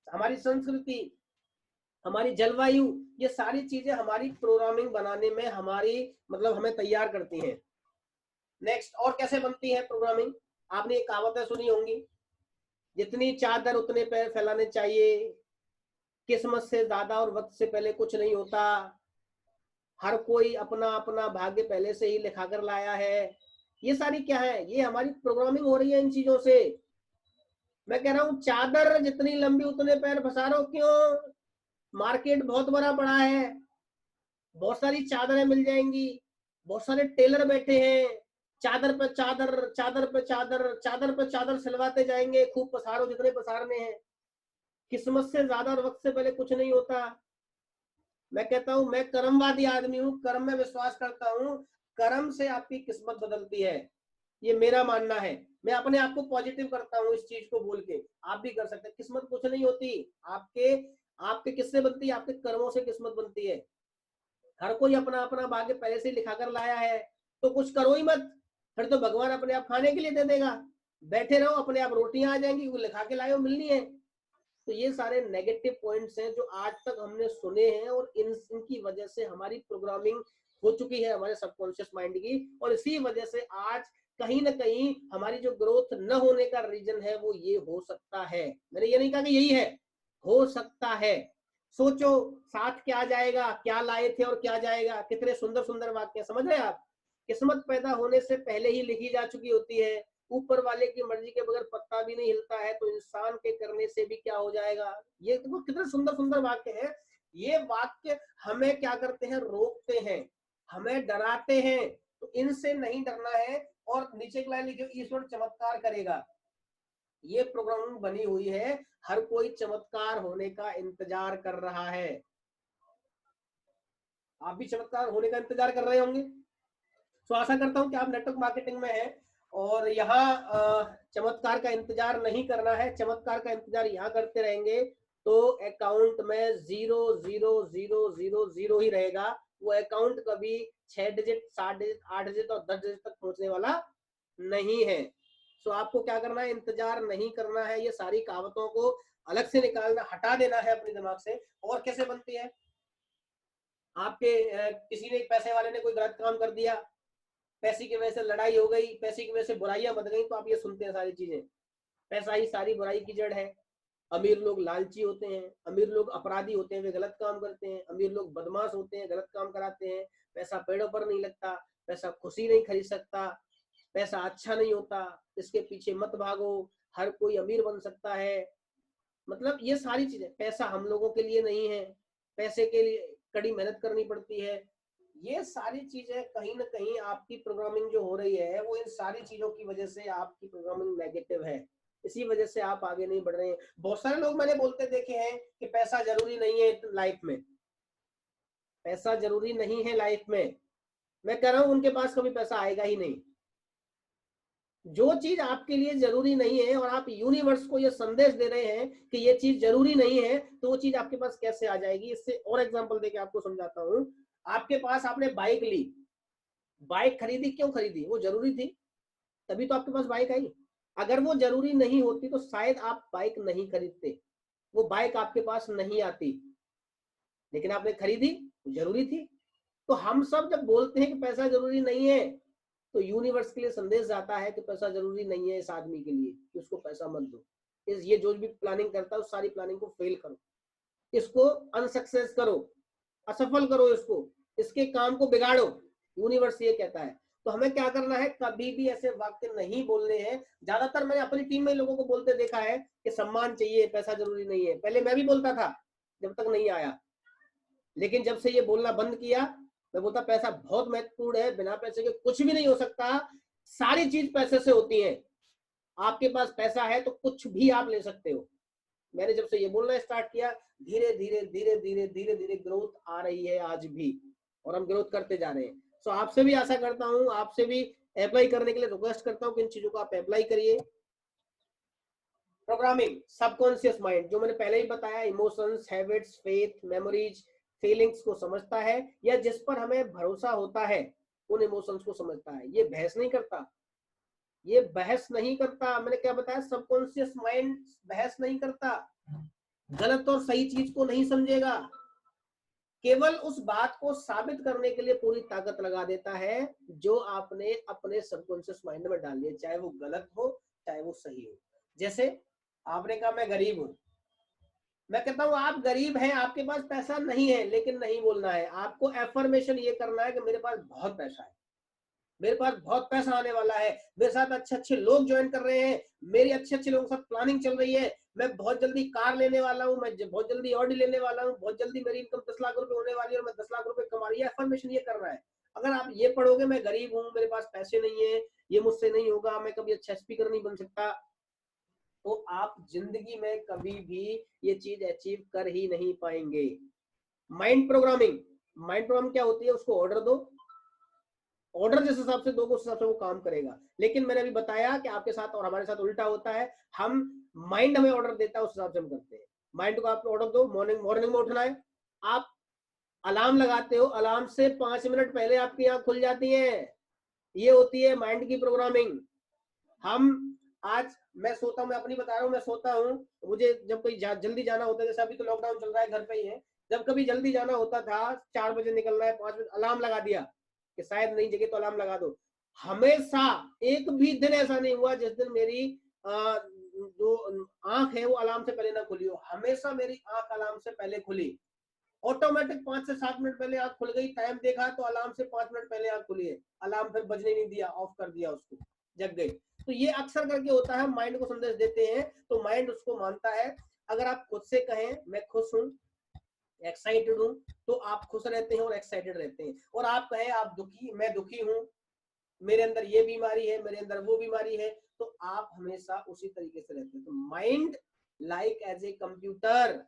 हमारी संस्कृति, हमारी जलवायु, ये सारी चीजें हमारी प्रोग्रामिंग बनाने में हमारी मतलब हमें तैयार करती हैं। नेक्स्ट, और कैसे बनती है प्रोग्रामिंग? आपने ये कहावतें सुनी होंगी, जितनी चादर उतने पैर फैलाने चाहिए, किस्मत से ज्यादा और वक्त से पहले कुछ नहीं होता, हर कोई अपना अपना भाग्य पहले से ही लिखा कर लाया है। ये सारी क्या है? ये हमारी प्रोग्रामिंग हो रही है इन चीजों से। मैं कह रहा हूं चादर जितनी लंबी उतने पैर पसारो। क्यों? मार्केट बहुत बड़ा पड़ा है, बहुत सारी चादरें मिल जाएंगी, बहुत सारे टेलर बैठे हैं, चादर पे चादर, चादर पे चादर, चादर पे चादर सिलवाते जाएंगे, खूब पसारो जितने पसारने हैं। किस्मत से ज्यादा और वक्त से पहले कुछ नहीं होता। मैं कहता हूं, मैं कर्मवादी आदमी हूं, कर्म में विश्वास करता हूं, कर्म से आपकी किस्मत बदलती है, ये मेरा मानना है। मैं अपने आप को पॉजिटिव करता हूं इस चीज को बोल के। आप भी कर सकते हैं। किस्मत कुछ नहीं होती, आपके आपके किससे बनती है? आपके कर्मों से किस्मत बनती है। हर कोई अपना अपना भाग्य पहले से लिखा कर लाया है, तो कुछ करो ही मत, फिर तो भगवान अपने आप खाने के लिए दे देगा। बैठे रहो, अपने आप रोटियां आ जाएंगी, वो लिखा के लाए हो, मिलनी है। तो ये सारे नेगेटिव पॉइंट्स हैं जो आज तक हमने सुने हैं, और इनकी वजह से हमारी प्रोग्रामिंग हो चुकी है हमारे सबकॉन्शियस माइंड की। और इसी वजह से आज कहीं ना कहीं हमारी जो ग्रोथ न होने का रीजन है वो ये हो सकता है। मैंने ये नहीं कहा कि यही है, हो सकता है। सोचो, साथ क्या जाएगा, क्या लाए थे और क्या जाएगा। कितने सुंदर सुंदर वाक्य, समझ रहे हैं आप? किस्मत पैदा होने से पहले ही लिखी जा चुकी होती है। ऊपर वाले की मर्जी के बगैर पत्ता भी नहीं हिलता है, तो इंसान के करने से भी क्या हो जाएगा। ये देखो कितने सुंदर सुंदर वाक्य हैं। ये वाक्य हमें क्या करते हैं? रोकते हैं, हमें डराते हैं। तो इनसे नहीं डरना है। और नीचे की लाइन लिखी, ईश्वर चमत्कार करेगा। ये प्रोग्रामिंग बनी हुई है, हर कोई चमत्कार होने का इंतजार कर रहा है। आप भी चमत्कार होने का इंतजार कर रहे होंगे। तो आशा करता हूं कि आप नेटवर्क मार्केटिंग में हैं और यहाँ चमत्कार का इंतजार नहीं करना है। चमत्कार का इंतजार यहाँ करते रहेंगे तो अकाउंट में 0 0 0 0 0 ही रहेगा। वो अकाउंट कभी 6 डिजिट, 7 डिजिट, 8 डिजिट और 10 डिजिट तक पहुंचने वाला नहीं है। सो आपको क्या करना है? इंतजार नहीं करना है। ये सारी कहावतों को अलग से निकालना, हटा देना है अपने दिमाग से। और कैसे बनती है? आपके किसी ने, पैसे वाले ने कोई गलत काम कर दिया, पैसे की वजह से लड़ाई हो गई, पैसे की वजह से बुराइयां बढ़ गई, तो आप ये सुनते हैं सारी चीजें। पैसा ही सारी बुराई की जड़ है। अमीर लोग लालची होते हैं, अमीर लोग अपराधी होते हैं, वे गलत काम करते हैं, अमीर लोग बदमाश होते हैं, गलत काम कराते हैं। पैसा पेड़ों पर नहीं लगता, पैसा खुशी नहीं खरीद सकता, पैसा अच्छा नहीं होता, इसके पीछे मत भागो, हर कोई अमीर बन सकता है। मतलब ये सारी चीजें, पैसा हम लोगों के लिए नहीं है, पैसे के लिए कड़ी मेहनत करनी पड़ती है। ये सारी चीजें कहीं ना कहीं आपकी प्रोग्रामिंग जो हो रही है वो इन सारी चीजों की वजह से आपकी प्रोग्रामिंग नेगेटिव है। इसी वजह से आप आगे नहीं बढ़ रहे हैं। बहुत सारे लोग मैंने बोलते देखे हैं कि पैसा जरूरी नहीं है लाइफ में, पैसा जरूरी नहीं है लाइफ में। मैं कह रहा हूं उनके पास कभी पैसा आएगा ही नहीं। जो चीज आपके लिए जरूरी नहीं है और आप यूनिवर्स को ये संदेश दे रहे हैं कि ये चीज जरूरी नहीं है, तो वो चीज आपके पास कैसे आ जाएगी? इससे और एग्जांपल देके आपको समझाता हूं। आपके पास, आपने बाइक ली, बाइक खरीदी, क्यों खरीदी? वो जरूरी थी, तभी तो आपके पास बाइक आई। अगर वो जरूरी नहीं होती तो शायद आप बाइक नहीं खरीदते, वो बाइक आपके पास नहीं आती, लेकिन आपने खरीदी, जरूरी थी। तो हम सब जब बोलते हैं कि पैसा जरूरी नहीं है, तो यूनिवर्स के लिए संदेश जाता है कि पैसा जरूरी नहीं है इस आदमी के लिए, कि उसको पैसा मत दो। ये जो भी प्लानिंग करता है उस सारी प्लानिंग को फेल करो, इसको अनसक्सेस करो, असफल करो, इसके काम को बिगाड़ो, यूनिवर्स ये कहता है। तो हमें क्या करना है, कभी भी ऐसे वाक्य नहीं बोलने हैं। ज्यादातर मैंने अपनी टीम में लोगों को बोलते देखा है कि सम्मान चाहिए, पैसा जरूरी नहीं है। पहले मैं भी बोलता था जब तक नहीं आया, लेकिन जब से ये बोलना बंद किया, मैं बोलता पैसा बहुत महत्वपूर्ण है, बिना पैसे के कुछ भी नहीं हो सकता, सारी चीज पैसे से होती है। आपके पास पैसा है तो कुछ भी आप ले सकते हो। मैंने जब से ये बोलना स्टार्ट किया, धीरे धीरे धीरे धीरे धीरे धीरे ग्रोथ आ रही है आज भी, और हम ग्रोथ करते जा रहे हैं। सो आपसे भी आशा करता हूं, आपसे भी अप्लाई करने के लिए रिक्वेस्ट करता हूं कि इन चीजों को आप अप्लाई करिए। प्रोग्रामिंग सबकॉन्शियस माइंड, जो मैंने पहले ही बताया, emotions, habits, faith, memories, feelings को समझता है, या जिस पर हमें भरोसा होता है उन इमोशंस को समझता है। ये बहस नहीं करता, ये बहस नहीं करता। मैंने क्या बताया, सबकॉन्शियस माइंड बहस नहीं करता, गलत और सही चीज को नहीं समझेगा, केवल उस बात को साबित करने के लिए पूरी ताकत लगा देता है जो आपने अपने सबकॉन्शियस माइंड में डाल दिया, चाहे वो गलत हो चाहे वो सही हो। जैसे आपने कहा मैं गरीब हूं, मैं कहता हूं आप गरीब हैं, आपके पास पैसा नहीं है, लेकिन नहीं बोलना है, आपको एफर्मेशन ये करना है कि मेरे पास बहुत पैसा है, मेरे पास बहुत पैसा आने वाला है, मेरे साथ अच्छे अच्छे लोग ज्वाइन कर रहे हैं, मेरी अच्छे अच्छे लोगों के साथ प्लानिंग चल रही है, मैं बहुत जल्दी कार लेने वाला हूं, मैं बहुत जल्दी ऑडी लेने वाला हूं, बहुत जल्दी मेरी इनकम 10 लाख रुपए होने वाली है और मैं 10 लाख रुपए कमा रही है। एफर्मेशन ये कर रहा है। अगर आप ये पढ़ोगे मैं गरीब हूं, मेरे पास पैसे नहीं है, ये मुझसे नहीं होगा, मैं कभी अच्छा स्पीकर नहीं बन सकता, तो आप जिंदगी में कभी भी ये चीज अचीव कर ही नहीं पाएंगे। माइंड प्रोग्रामिंग, माइंड प्रोग्राम क्या होती है, उसको ऑर्डर दो, ऑर्डर जिस हिसाब से दोगे उस हिसाब से वो काम करेगा। लेकिन मैंने अभी बताया कि आपके साथ और हमारे साथ उल्टा होता है, हम माइंड हमें ऑर्डर देता है, उस हिसाब से हम करते हैं। माइंड को आप ऑर्डर दो, मॉर्निंग में उठना है, आप अलार्म लगाते हो, अलार्म से 5 मिनट पहले आपकी आंख खुल जाती है, ये होती है माइंड की प्रोग्रामिंग। हम आज मैं सोता हूं, मैं अपनी बता रहा हूं, मैं सोता हूं, मुझे जब कोई जल्दी जाना होता है, जैसे अभी तो लॉकडाउन चल रहा है, घर पे ही है, जब कभी जल्दी जाना होता था, 4 बजे निकलना है, 5 बजे अलार्म लगा दिया कि शायद नहीं जगह तो अलार्म लगा दो। हमेशा एक भी दिन ऐसा नहीं हुआ जिस दिन मेरी जो आंख है वो अलार्म से पहले ना खुली हो, हमेशा मेरी आंख अलार्म से पहले खुली, ऑटोमेटिक 5 से 7 मिनट पहले आंख खुल गई, टाइम देखा तो अलार्म से 5 मिनट पहले आंख खुली है, अलार्म फिर बजने नहीं दिया, ऑफ कर दिया उसको, जग गई। तो ये अक्सर करके होता है, माइंड को संदेश देते हैं तो माइंड उसको मानता है। अगर आप खुद से कहें मैं खुश हूं, एक्साइटेड हूं, तो आप खुश रहते हैं और एक्साइटेड रहते हैं। और आप कहें आप दुखी, मैं दुखी हूं, मेरे अंदर ये बीमारी है, मेरे अंदर वो बीमारी है, तो आप हमेशा उसी तरीके से रहते हैं। तो mind like as a computer,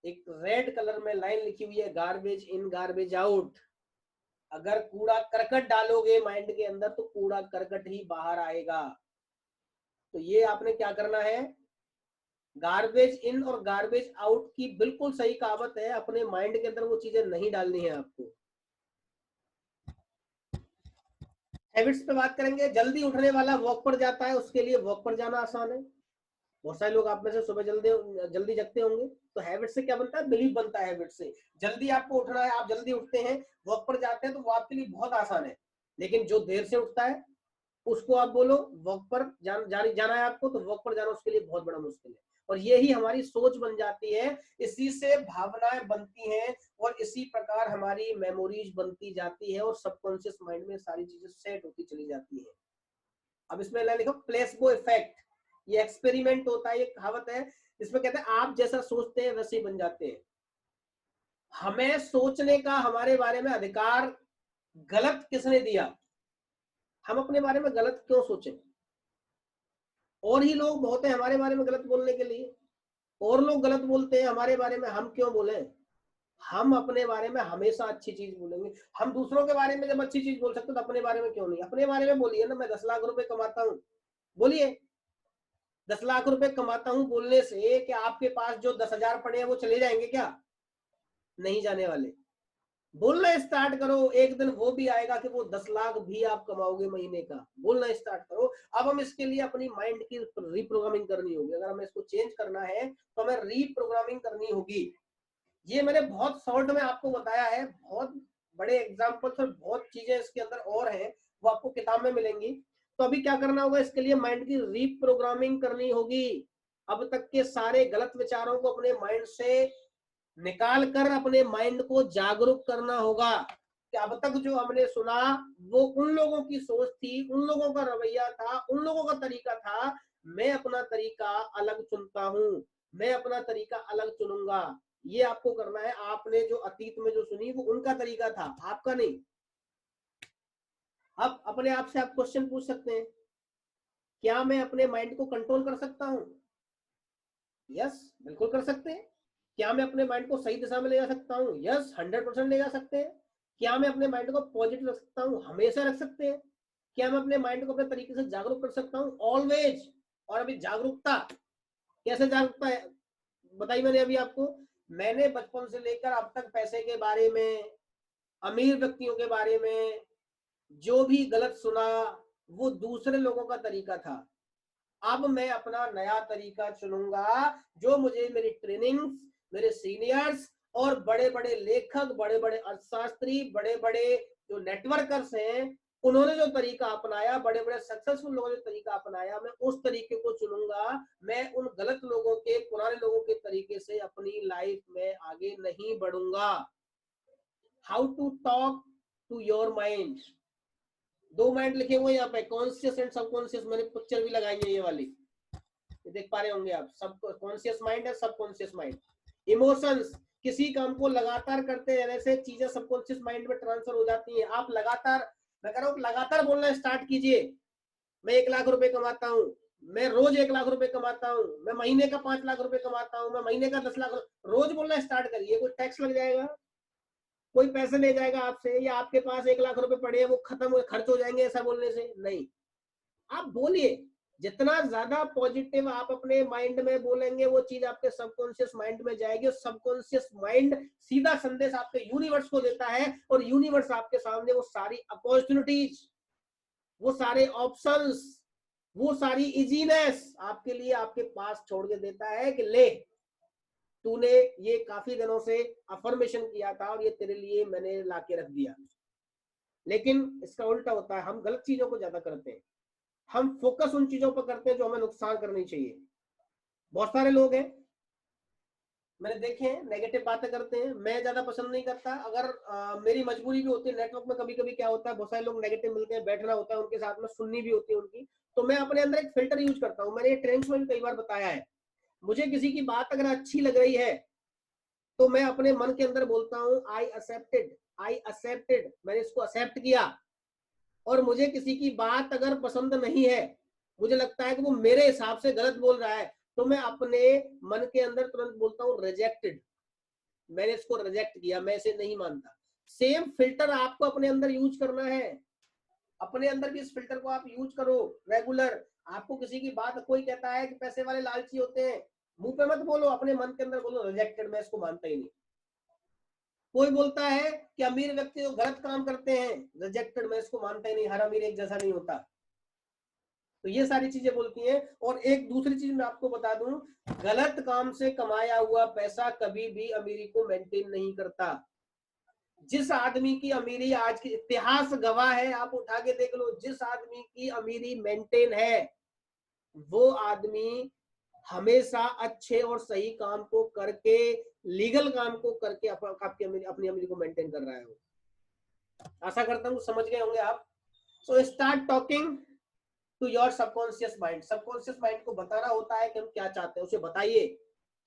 एक रेड कलर में लाइन लिखी हुई है, गार्बेज इन गार्बेज आउट। अगर कूड़ा करकट डालोगे माइंड के अंदर तो कूड़ा करकट ही बाहर आएगा। तो ये आपने क्या करना है, गार्बेज इन और गार्बेज आउट की बिल्कुल सही कहावत है, अपने माइंड के अंदर वो चीजें नहीं डालनी है आपको। हैबिट्स पे बात करेंगे। जल्दी उठने वाला वॉक पर जाता है, उसके लिए वॉक पर जाना आसान है। बहुत सारे लोग आप में से सुबह जल्दी जगते होंगे, तो हैबिट से क्या बनता है, बिलीफ बनता है। हैबिट से जल्दी आपको उठना है, आप जल्दी उठते हैं, वॉक पर जाते हैं, तो वो आपके लिए बहुत आसान है। लेकिन जो देर से उठता है उसको आप बोलो वॉक पर जाना है आपको, तो वॉक पर जाना उसके लिए बहुत बड़ा मुश्किल है। और यही हमारी सोच बन जाती है, इसी से भावनाएं बनती हैं और इसी प्रकार हमारी मेमोरीज बनती जाती है और सबकॉन्शियस माइंड में सारी चीजें सेट होती चली जाती है। अब इसमें लिखो प्लेसबो इफेक्ट, ये एक्सपेरिमेंट होता है, ये कहावत है, इसमें कहते हैं आप जैसा सोचते हैं वैसे ही बन जाते हैं। हमें सोचने का हमारे बारे में अधिकार गलत किसने दिया, हम अपने बारे में गलत क्यों सोचें? और ही लोग बहुत हैं हमारे बारे में गलत बोलने के लिए, और लोग गलत बोलते हैं हमारे बारे में, हम क्यों बोले? हम अपने बारे में हमेशा अच्छी चीज बोलेंगे। हम दूसरों के बारे में जब अच्छी चीज बोल सकते तो अपने बारे में क्यों नहीं? अपने बारे में बोलिए ना, मैं 10 लाख रुपए कमाता हूँ, बोलिए 10 लाख रुपए कमाता हूं बोलने से कि आपके पास जो 10,000 पड़े हैं वो चले जाएंगे क्या? नहीं जाने वाले। बोलना स्टार्ट करो, एक दिन वो भी आएगा कि वो 10 लाख भी आप कमाओगे महीने का। बोलना स्टार्ट करो। अब हम इसके लिए अपनी माइंड की रीप्रोग्रामिंग करनी होगी। अगर हमें इसको चेंज करना है तो हमें रीप्रोग्रामिंग करनी होगी। ये मैंने बहुत शॉर्ट में आपको बताया है, बहुत बड़े एग्जाम्पल्स और बहुत चीजें इसके अंदर और हैं, वो आपको किताब में मिलेंगी। तो अभी क्या करना होगा, इसके लिए माइंड की रीप्रोग्रामिंग करनी होगी। अब तक के सारे गलत विचारों को अपने माइंड से निकाल कर अपने माइंड को जागरूक करना होगा कि अब तक जो हमने सुना वो उन लोगों की सोच थी, उन लोगों का रवैया था, उन लोगों का तरीका था। मैं अपना तरीका अलग चुनता हूं, मैं अपना तरीका अलग चुनूंगा। ये आपको करना है। आपने जो अतीत में जो सुनी वो उनका तरीका था, आपका नहीं। अब अपने आप से आप क्वेश्चन पूछ सकते हैं, क्या मैं अपने माइंड को कंट्रोल कर सकता हूं? यस, बिल्कुल कर सकते हैं। क्या मैं अपने माइंड को सही दिशा में ले जा सकता हूँ? यस, 100% ले जा सकते हैं। क्या मैं अपने माइंड को पॉजिटिव रख सकता हूँ? हमेशा रख सकते हैं। क्या मैं अपने माइंड को अपने तरीके से जागरूक कर सकता हूँ? ऑलवेज। और अभी जागरूकता, कैसे जागरूकता है बताई मैंने अभी आपको। मैंने बचपन से लेकर अब तक पैसे के बारे में, अमीर व्यक्तियों के बारे में जो भी गलत सुना वो दूसरे लोगों का तरीका था। अब मैं अपना नया तरीका चुनूंगा जो मुझे मेरी ट्रेनिंग्स, मेरे सीनियर्स और बड़े बड़े लेखक, बड़े बड़े अर्थशास्त्री, बड़े बड़े जो नेटवर्कर्स हैं उन्होंने जो तरीका अपनाया, बड़े बड़े सक्सेसफुल लोगों ने जो तरीका अपनाया, मैं उस तरीके को चुनूंगा। मैं उन गलत लोगों के, पुराने लोगों के तरीके से अपनी लाइफ में आगे नहीं बढ़ूंगा। How to talk to your mind. 2 mind लिखे हुए यहाँ पे, कॉन्शियस एंड सबकॉन्शियस। मैंने पिक्चर भी लगाई है ये वाली, देख पा रहे होंगे आप। सब कॉन्शियस माइंड है, सबकॉन्शियस माइंड। इमोशंस, किसी काम को लगातार करते रहने से चीजें सबकॉन्शियस माइंड में ट्रांसफर हो जाती हैं। आप लगातार, मैं कह रहा हूँ लगातार बोलना स्टार्ट कीजिए। मैं 1 लाख रुपए कमाता हूँ, मैं रोज 1 लाख रुपए कमाता हूँ, मैं महीने का 5 लाख रुपए कमाता हूँ, मैं महीने का 10 लाख, रोज बोलना स्टार्ट करिए। कोई टैक्स लग जाएगा? कोई पैसे ले जाएगा आपसे? या आपके पास 1 लाख रुपए पड़े हैं वो खत्म खर्च हो जाएंगे ऐसा बोलने से? नहीं। आप बोलिए। जितना ज्यादा पॉजिटिव आप अपने माइंड में बोलेंगे वो चीज आपके सबकॉन्शियस माइंड में जाएगी। सबकॉन्शियस माइंड सीधा संदेश आपके यूनिवर्स को देता है और यूनिवर्स आपके सामने वो सारी अपॉर्चुनिटीज, वो सारे ऑप्शंस, वो सारी इजीनेस आपके लिए आपके पास छोड़ के देता है कि ले, तूने ये काफी दिनों से अफर्मेशन किया था और ये तेरे लिए मैंने लाके रख दिया। लेकिन इसका उल्टा होता है, हम गलत चीजों को ज्यादा करते हैं। हम फोकस उन चीजों पर करते हैं जो हमें नुकसान करनी चाहिए। बहुत सारे लोग हैं मैंने देखे हैं नेगेटिव बातें करते हैं, मैं ज्यादा पसंद नहीं करता। अगर मेरी मजबूरी भी होती है, नेटवर्क में कभी कभी क्या होता है, बहुत सारे लोग नेगेटिव मिलते हैं, बैठना होता है उनके साथ में, सुननी भी होती है उनकी, तो मैं अपने अंदर एक फिल्टर यूज करता हूँ। मैंने ये ट्रेनिंग्स में भी कई बार बताया है। मुझे किसी की बात अगर अच्छी लग रही है तो मैं अपने मन के अंदर बोलता हूँ आई एक्सेप्टेड, आई एक्सेप्टेड, मैंने इसको एक्सेप्ट किया। और मुझे किसी की बात अगर पसंद नहीं है, मुझे लगता है कि वो मेरे हिसाब से गलत बोल रहा है, तो मैं अपने मन के अंदर तुरंत बोलता हूँ रिजेक्टेड, मैंने इसको रिजेक्ट किया, मैं इसे नहीं मानता। सेम फिल्टर आपको अपने अंदर यूज करना है। अपने अंदर भी इस फिल्टर को आप यूज करो रेगुलर। आपको किसी की बात, कोई कहता है कि पैसे वाले लालची होते हैं, मुंह पे मत बोलो, अपने मन के अंदर बोलो रिजेक्टेड, मैं इसको मानता ही नहीं। कोई बोलता है कि अमीर व्यक्ति जो गलत काम करते हैं, रिजेक्टेड, मैं इसको मानता ही नहीं, हर अमीर एक जैसा नहीं होता। तो ये सारी चीजें बोलती हैं। और एक दूसरी चीज मैं आपको बता दूं, गलत काम से कमाया हुआ पैसा कभी भी अमीरी को मेंटेन नहीं करता। जिस आदमी की अमीरी आज की इतिहास गवाह है, आप उठा के देख लो, जिस आदमी की अमीरी मेंटेन है वो आदमी हमेशा अच्छे और सही काम को करके, लीगल काम को करके अपनी अमीरी को मेंटेन कर रहा है। आशा करता हूँ समझ गए होंगे आप। So start talking to your subconscious mind. Subconscious mind को बताना होता है कि हम क्या चाहते हैं, उसे बताइए।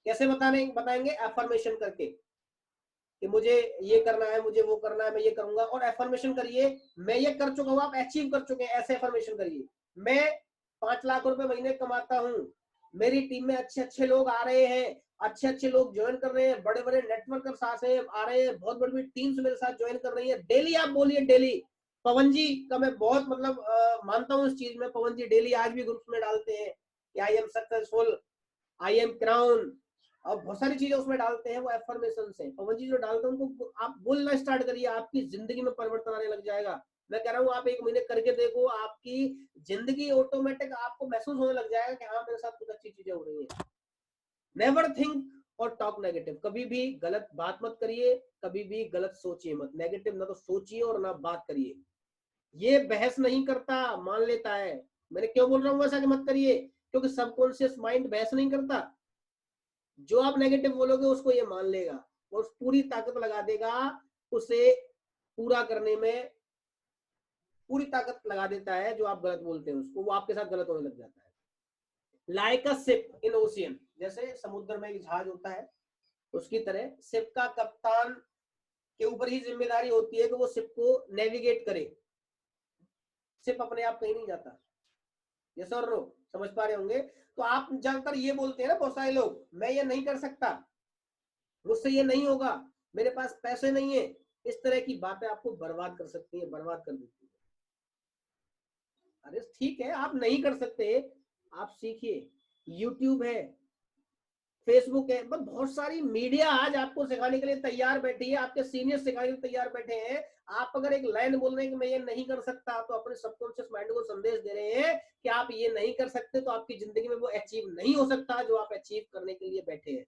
कैसे बताएंगे? एफर्मेशन करके कि मुझे ये करना है, मुझे वो करना है, मैं ये करूंगा। और एफर्मेशन करिए, मैं ये कर चुका हूं, आप अचीव कर चुके हैं, ऐसे एफर्मेशन करिए। मैं 5 लाख रुपए महीने कमाता हूँ, मेरी टीम में अच्छे अच्छे लोग आ रहे हैं, अच्छे अच्छे लोग ज्वाइन कर रहे हैं, बड़े बड़े नेटवर्कर्स आ रहे हैं, बहुत बड़ी बड़ी टीम्स मेरे साथ ज्वाइन कर रही है। डेली आप बोलिए, डेली। पवन जी का मैं बहुत मानता हूँ इस चीज में। पवन जी डेली आज भी ग्रुप्स में डालते हैं कि I am successful, I am crown, और बहुत सारी चीजें उसमें डालते हैं। वो एफर्मेशन से पवन जी जो डालते हैं उनको आप बोलना स्टार्ट करिए, आपकी जिंदगी में परिवर्तन आने लग जाएगा। मैं कह रहा हूँ आप 1 महीने करके देखो, आपकी जिंदगी ऑटोमेटिक आपको महसूस होने लग जाएगा कि हाँ मेरे साथ कुछ अच्छी चीजें हो रही है। नेवर थिंक और टॉक नेगेटिव। कभी भी गलत बात मत करिए, कभी भी गलत सोचिए मत। नेगेटिव ना तो सोचिए और ना बात करिए। ये बहस नहीं करता, मान लेता है। मैंने क्यों बोल रहा हूँ ऐसा कि मत करिए? क्योंकि सबकॉन्शियस माइंड बहस नहीं करता। जो आप नेगेटिव बोलोगे उसको ये मान लेगा और पूरी ताकत लगा देगा, उसे पूरा करने में पूरी ताकत लगा देता है। जो आप गलत बोलते हैं उसको, वो आपके साथ गलत होने लग जाता है। Like a ship in ocean, जैसे समुद्र में एक जहाज होता है, उसकी तरह शिप का कप्तान के ऊपर ही जिम्मेदारी होती है कि वो शिप को नेविगेट करे। शिप अपने आप कहीं नहीं जाता। यस और नो, समझ पा रहे होंगे। तो आप ज्यादातर ये बोलते हैं ना बहुत सारे लोग, मैं ये नहीं कर सकता, मुझसे ये नहीं होगा, मेरे पास पैसे नहीं है। इस तरह की बातें आपको बर्बाद कर सकती है, बर्बाद कर देती है। अरे ठीक है, आप नहीं कर सकते, आप सीखिए। यूट्यूब है, फेसबुक है, बहुत सारी मीडिया आज आपको सिखाने के लिए तैयार बैठी है, आपके सीनियर सिखाने के लिए तैयार बैठे हैं। आप अगर एक लाइन बोल रहे हैं कि मैं ये नहीं कर सकता, तो अपने सबकॉन्शियस माइंड को संदेश दे रहे हैं कि आप ये नहीं कर सकते, तो आपकी जिंदगी में वो अचीव नहीं हो सकता जो आप अचीव करने के लिए बैठे हैं।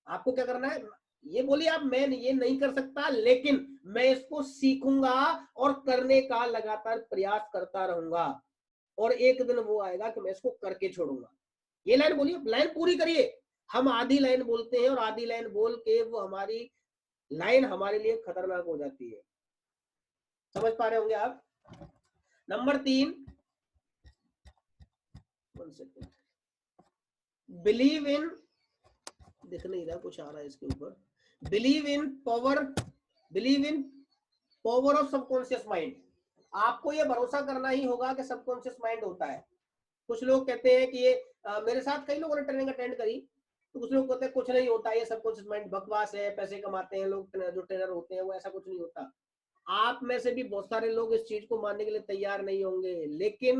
आपको क्या करना है, ये बोलिए आप, मैं ये नहीं कर सकता लेकिन मैं इसको सीखूंगा और करने का लगातार प्रयास करता रहूंगा, और एक दिन वो आएगा कि मैं इसको करके छोड़ूंगा। ये लाइन बोलिए, लाइन पूरी करिए। हम आधी लाइन बोलते हैं और आधी लाइन बोल के वो हमारी लाइन हमारे लिए खतरनाक हो जाती है। समझ पा रहे होंगे आप। नंबर 3, बिलीव इन, दिख नहीं रहा, कुछ आ रहा है इसके ऊपर, believe in power, believe in power of subconscious mind. आपको ये भरोसा करना ही होगा कि सबकॉन्शियस माइंड होता है। कुछ लोग कहते हैं कि ये मेरे साथ कई लोगों ने ट्रेनिंग अटेंड करी, तो कुछ लोग कहते हैं कुछ नहीं होता, ये सबकॉन्शियस माइंड बकवास है, पैसे कमाते हैं लोग, जो ट्रेनर होते हैं वो, ऐसा कुछ नहीं होता। आप में से भी बहुत सारे लोग इस चीज को मानने के लिए तैयार नहीं होंगे, लेकिन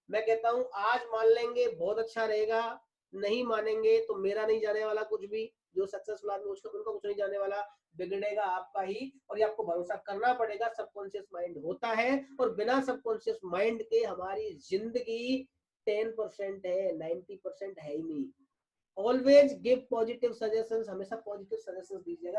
मैं कहता हूं आज मान लेंगे बहुत अच्छा रहेगा, नहीं मानेंगे तो मेरा नहीं जाने वाला कुछ भी। जो सक्सेसफुल आदमी उसका उनका कुछ नहीं जाने वाला, बिगड़ेगा आपका ही। और ये आपको भरोसा करना पड़ेगा, सबकॉन्शियस माइंड होता है, और बिना सबकॉन्शियस माइंड के हमारी जिंदगी 10% है, 90% है ही नहीं। ऑलवेज गिव पॉजिटिव सजेशंस, हमेशा पॉजिटिव सजेशंस दीजिए।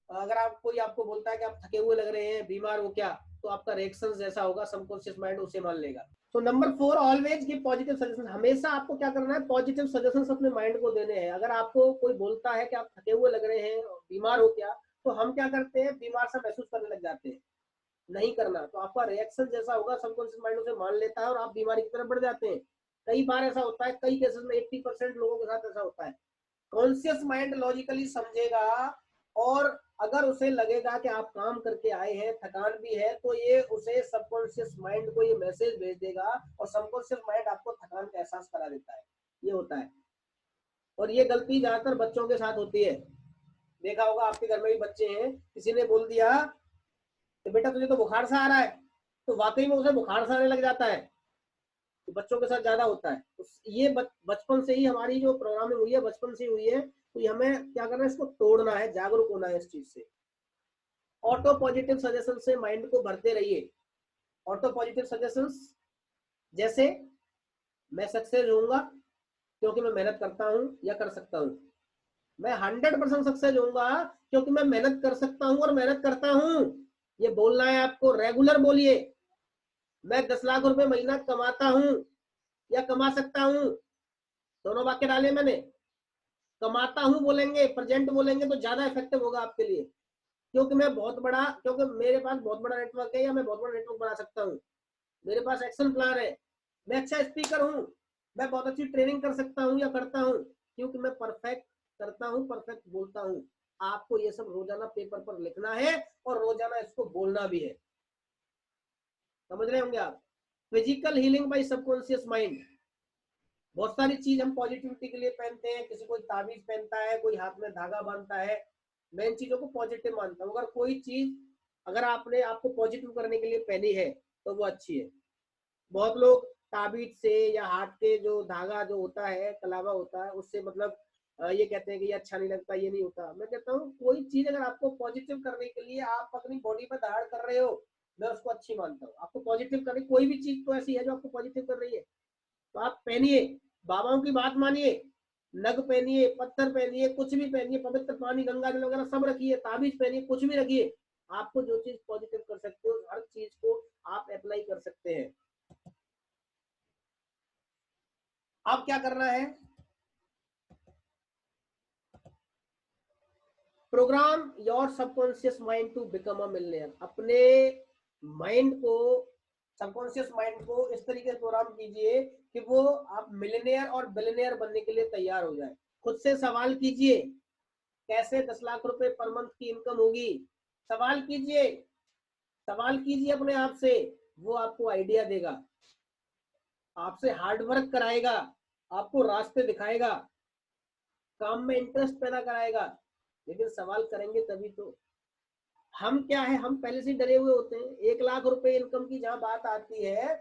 अगर आप कोई आपको बोलता है कि आप थके हुए लग रहे हैं, बीमार हो क्या, तो आपका रिएक्शन जैसा होगा, सबकॉन्शियस माइंड उसे मान लेगा। तो number 4, always give positive suggestion. हमेशा आपको क्या करना है, पॉजिटिव सजेशंस अपने माइंड को देने हैं। अगर आपको कोई बोलता है कि आप थके हुए लग रहे हैं, बीमार हो क्या, तो हम क्या करते हैं, बीमार सा महसूस करने लग जाते हैं। नहीं करना, तो आपका रिएक्शन जैसा होगा, सबकॉन्शियस माइंड उसे मान लेता है और आप बीमारी की तरफ बढ़ जाते हैं। कई बार ऐसा होता है, कई केसेस में 80% लोगों के साथ ऐसा होता है। कॉन्शियस माइंड लॉजिकली समझेगा, और अगर उसे लगेगा कि आप काम करके आए हैं, थकान भी है, तो ये उसे सबकॉन्शियस माइंड को ये मैसेज भेज देगा, और सबकॉन्शियस माइंड आपको थकान का एहसास करा देता है। ये होता है, और ये गलती ज्यादातर बच्चों के साथ होती है। देखा होगा आपके घर में भी बच्चे हैं, किसी ने बोल दिया कि बेटा तुझे तो बुखार सा आ रहा है, तो वाकई में उसे बुखार सा आने लग जाता है। तो बच्चों के साथ ज्यादा होता है। तो ये बचपन से ही हमारी जो प्रोग्रामिंग हुई है, बचपन से हुई है, तो हमें क्या करना है, इसको तोड़ना है, जागरूक होना है इस चीज से। ऑटो पॉजिटिव सजेशन से माइंड को भरते रहिए। ऑटो पॉजिटिव सजेशंस, जैसे मैं सक्सेस होऊंगा क्योंकि मैं मेहनत करता हूं या कर सकता हूं। मैं 100% सक्सेस होऊंगा क्योंकि मैं मेहनत कर सकता हूं और मेहनत करता हूं। ये बोलना है आपको, रेगुलर बोलिए। मैं 10 लाख रुपए महीना कमाता हूं या कमा सकता हूं, दोनों वाक्य डाले मैंने। कमाता हूं बोलेंगे, प्रेजेंट बोलेंगे, तो ज्यादा इफेक्टिव होगा आपके लिए। क्योंकि मेरे पास बहुत बड़ा नेटवर्क है, या मैं बहुत बड़ा नेटवर्क बना सकता हूँ, मेरे पास एक्शन प्लान है, मैं अच्छा स्पीकर हूँ, मैं बहुत अच्छी ट्रेनिंग कर सकता हूँ या करता हूँ, क्योंकि मैं परफेक्ट करता हूँ, परफेक्ट बोलता हूँ। आपको ये सब रोजाना पेपर पर लिखना है और रोजाना इसको बोलना भी है। समझ रहे होंगे आप। Physical healing by subconscious mind. बहुत सारी चीज हम पॉजिटिविटी के लिए पहनते हैं, किसी कोई ताबीज पहनता है, कोई हाथ में धागा बांधता है। मैं इन चीजों को पॉजिटिव मानता हूँ। अगर कोई चीज अगर आपने आपको पॉजिटिव करने के लिए पहनी है तो वो अच्छी है। बहुत लोग ताबीज से या हाथ के जो धागा जो होता है, कलावा होता है, उससे मतलब ये कहते हैं कि ये अच्छा नहीं लगता, ये नहीं होता। मैं कहता हूँ कोई चीज अगर आपको पॉजिटिव करने के लिए आप अपनी बॉडी पर धारण कर रहे हो, मैं उसको अच्छी मानता हूँ। आपको पॉजिटिव करनी कोई भी चीज तो ऐसी है जो आपको पॉजिटिव कर रही है, तो आप पहनिए। बाबाओं की बात मानिए, नग पहनिए, पत्थर पहनिए, कुछ भी पहनिए, पवित्र पानी, गंगा जल वगैरह सब रखिए, ताबीज पहनिए, कुछ भी रखिए। आपको जो चीज पॉजिटिव कर सकते हो, हर चीज को आप अप्लाई कर सकते हैं। अब क्या करना है, program your subconscious mind to become a millionaire. अपने माइंड को, सबकॉन्शियस माइंड को इस तरीके से प्रोग्राम कीजिए कि वो आप मिलियनेयर और बिलियनेयर बनने के लिए तैयार हो जाए। खुद से सवाल कीजिए, कैसे 10 लाख रुपए पर मंथ की इनकम होगी। सवाल कीजिए, सवाल कीजिए अपने आप से, वो आपको आइडिया देगा, आपसे हार्ड वर्क कराएगा, आपको रास्ते दिखाएगा, काम में इंटरेस्ट पैदा कराएगा। लेकिन सवाल करेंगे तभी तो। हम क्या है, हम पहले से डरे हुए होते हैं। 1 लाख रुपए इनकम की जहां बात आती है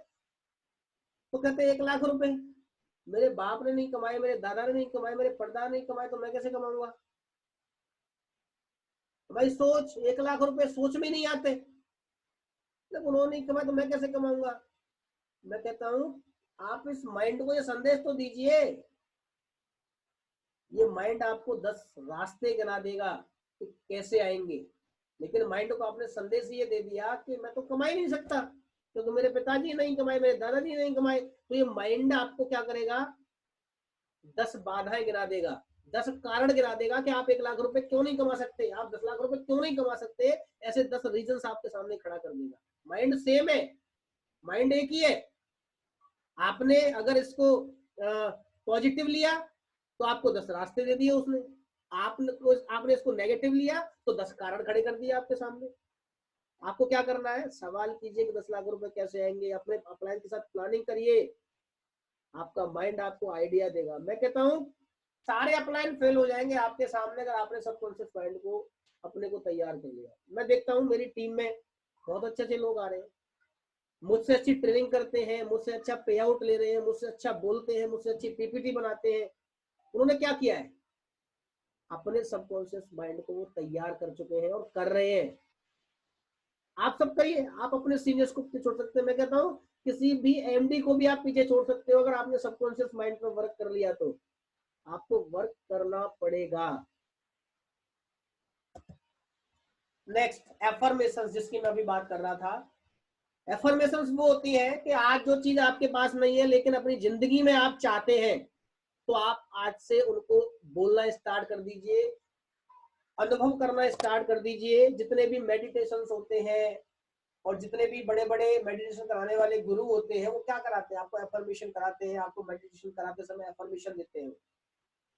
तो कहते हैं 1 लाख रुपए मेरे बाप ने नहीं कमाए, मेरे दादा ने नहीं कमाए, मेरे परदादा ने नहीं कमाए, तो मैं कैसे कमाऊंगा। भाई सोच, 1 लाख रुपए सोच में नहीं आते, जब उन्होंने नहीं कमाए तो मैं कैसे कमाऊंगा। मैं कहता हूं आप इस माइंड को ये संदेश तो दीजिए। ये माइंड आपको 10 रास्ते गिना देगा कि कैसे आएंगे, लेकिन माइंड को आपने संदेश ये दे दिया कि मैं तो कमा ही नहीं सकता, क्योंकि तो मेरे पिताजी नहीं कमाए, मेरे दादाजी नहीं कमाए। तो ये माइंड आपको क्या करेगा, 10 बाधाएं गिना देगा, 10 कारण गिना देगा कि आप 1 लाख रुपए क्यों नहीं कमा सकते, आप 10 लाख रुपए क्यों नहीं कमा सकते। ऐसे 10 रीजन आपके सामने खड़ा कर देगा। माइंड सेम है, माइंड एक ही है। आपने अगर इसको पॉजिटिव लिया तो आपको 10 रास्ते दे दिए उसने, आपने इसको नेगेटिव लिया तो 10 कारण खड़े कर दिए आपके सामने। आपको क्या करना है, सवाल कीजिए कि 10 लाख रुपए कैसे आएंगे, अपने अपलाइन के साथ प्लानिंग करिए, आपका माइंड आपको आइडिया देगा। मैं कहता हूं सारे अपलाइन फेल हो जाएंगे आपके सामने अगर आपने सबकॉन्शियस माइंड को अपने को तैयार कर लिया। मैं देखता हूं मेरी टीम में बहुत अच्छे अच्छे लोग आ रहे हैं, मुझसे अच्छी ट्रेनिंग करते हैं, मुझसे अच्छा पे आउट ले रहे हैं, मुझसे अच्छा बोलते हैं, मुझसे अच्छी पीपीटी बनाते हैं। उन्होंने क्या किया है, अपने सबकॉन्शियस माइंड को वो तैयार कर चुके हैं और कर रहे हैं। आप सब करिए, आप अपने सीनियर्स को पीछे छोड़ सकते हैं। मैं कहता हूँ किसी भी एमडी को भी आप पीछे छोड़ सकते हो अगर आपने सबकॉन्शियस माइंड पर वर्क कर लिया तो। आपको वर्क करना पड़ेगा। नेक्स्ट एफर्मेशन, जिसकी मैं अभी बात कर रहा था। एफर्मेशंस वो होती है कि आज जो चीज आपके पास नहीं है लेकिन अपनी जिंदगी में आप चाहते हैं, तो आप आज से उनको बोलना स्टार्ट कर दीजिए, अनुभव करना स्टार्ट कर दीजिए। जितने भी मेडिटेशंस होते हैं और जितने भी बड़े बड़े मेडिटेशन कराने वाले गुरु होते हैं वो क्या कराते हैं, आपको एफर्मेशन कराते हैं, आपको मेडिटेशन कराते समय एफर्मेशन देते हैं।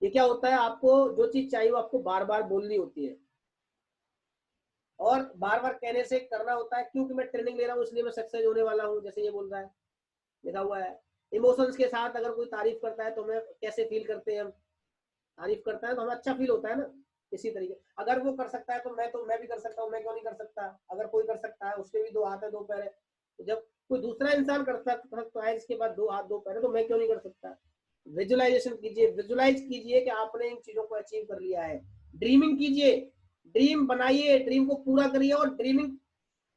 ये क्या होता है, आपको जो चीज चाहिए वो आपको बार बार बोलनी होती है और बार बार कहने से करना होता है। क्योंकि मैं ट्रेनिंग ले रहा हूँ इसलिए मैं सक्सेस होने वाला हूँ, जैसे ये बोल रहा है, लिखा हुआ है। इमोशंस के साथ अगर कोई तारीफ करता है तो हमें कैसे फील करते हैं, हम तारीफ करता है तो हमें अच्छा फील होता है ना। इसी तरीके अगर वो कर सकता है तो मैं भी कर सकता हूँ, मैं क्यों नहीं कर सकता। अगर कोई कर सकता है, उसके भी 2 हाथ है 2 पैर है, तो जब कोई दूसरा इंसान कर सकता है जिसके पास 2 हाथ 2 पैर है, तो मैं क्यों नहीं कर सकता। विजुअलाइजेशन कीजिए, विजुअलाइज कीजिए कि आपने इन चीजों को अचीव कर लिया है। ड्रीमिंग कीजिए, ड्रीम बनाइए, ड्रीम को पूरा करिए। और ड्रीमिंग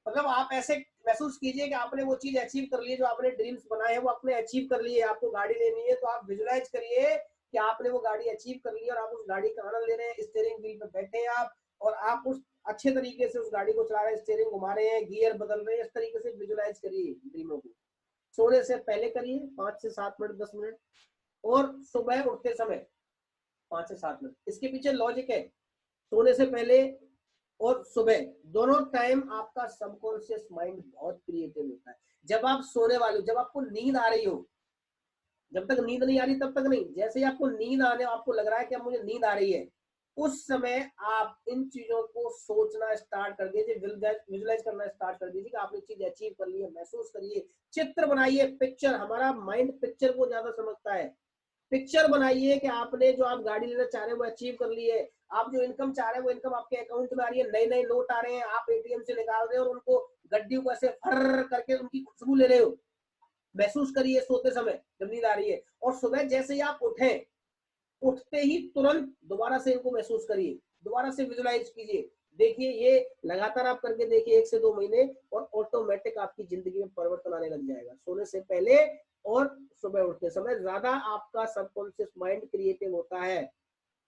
मतलब आप ऐसे महसूस कीजिए कि आपने वो चीज अचीव कर ली है, जो आपने ड्रीम्स बनाए हैं वो आपने अचीव कर लिए। आपको गाड़ी लेनी है तो आप विजुअलाइज करिए कि आपने वो गाड़ी अचीव कर ली और आप उस गाड़ी का आनंद ले रहे हैं, स्टीयरिंग व्हील पे बैठे हैं आप और आप उस अच्छे तरीके से उस गाड़ी को चला रहे हैं, स्टीयरिंग घुमा रहे हैं, गियर बदल रहे हैं। इस तरीके से विजुअलाइज करिए ड्रीमों को। सोने से पहले करिए 5 से 7 मिनट 10 मिनट, और सुबह उठते समय 5 से 7 मिनट। इसके पीछे लॉजिक है, सोने से पहले और सुबह दोनों टाइम आपका सबकॉन्शियस माइंड बहुत क्रिएटिव होता है। जब आप सोने वाले हो, जब आपको नींद आ रही हो, जब तक नींद नहीं आ रही तब तक नहीं, जैसे ही आपको नींद आने, आपको लग रहा है कि अब मुझे नींद आ रही है, उस समय आप इन चीजों को सोचना स्टार्ट कर दीजिए, विजुलाइज करना स्टार्ट कर दीजिए कि आपने चीज अचीव कर ली है। महसूस करिए, चित्र बनाइए, पिक्चर। हमारा माइंड पिक्चर को ज्यादा समझता है। पिक्चर बनाइए कि आपने जो आप गाड़ी लेना चाह रहे हैं वो अचीव कर ली है, आप जो इनकम चाह रहे हैं वो इनकम आपके अकाउंट में आ रही है, नए नए नोट आ रहे हैं, आप एटीएम से निकाल रहे हो और उनको गड्डियों को ऐसे फर करके उनकी खुशबू ले रहे हो। महसूस करिए सोते समय जब नींद आ रही है, और सुबह जैसे ही आप उठे, उठते ही तुरंत दोबारा से इनको महसूस करिए, दोबारा से विजुलाइज कीजिए। देखिए ये लगातार आप करके देखिए 1 से 2 महीने, और ऑटोमेटिक आपकी जिंदगी में परिवर्तन आने लग जाएगा। सोने से पहले और सुबह उठते समय ज्यादा आपका सबकॉन्शियस माइंड क्रिएटिव होता है।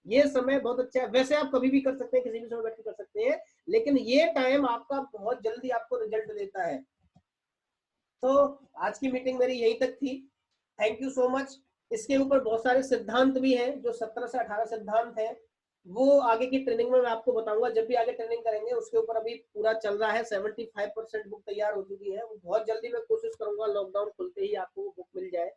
ये समय बहुत अच्छा है। वैसे आप कभी भी कर सकते हैं, किसी भी समय बैठ के कर सकते हैं, लेकिन ये टाइम आपका बहुत जल्दी आपको रिजल्ट देता है। तो आज की मीटिंग मेरी यहीं तक थी। Thank you so much. इसके ऊपर बहुत सारे सिद्धांत भी हैं, जो 17 से 18 सिद्धांत हैं, वो आगे की ट्रेनिंग में मैं आपको बताऊंगा। जब भी आगे ट्रेनिंग करेंगे उसके ऊपर अभी पूरा चल रहा है। 75% बुक तैयार हो चुकी है। वो बहुत जल्दी मैं कोशिश करूंगा लॉकडाउन खुलते ही आपको वो बुक मिल जाए।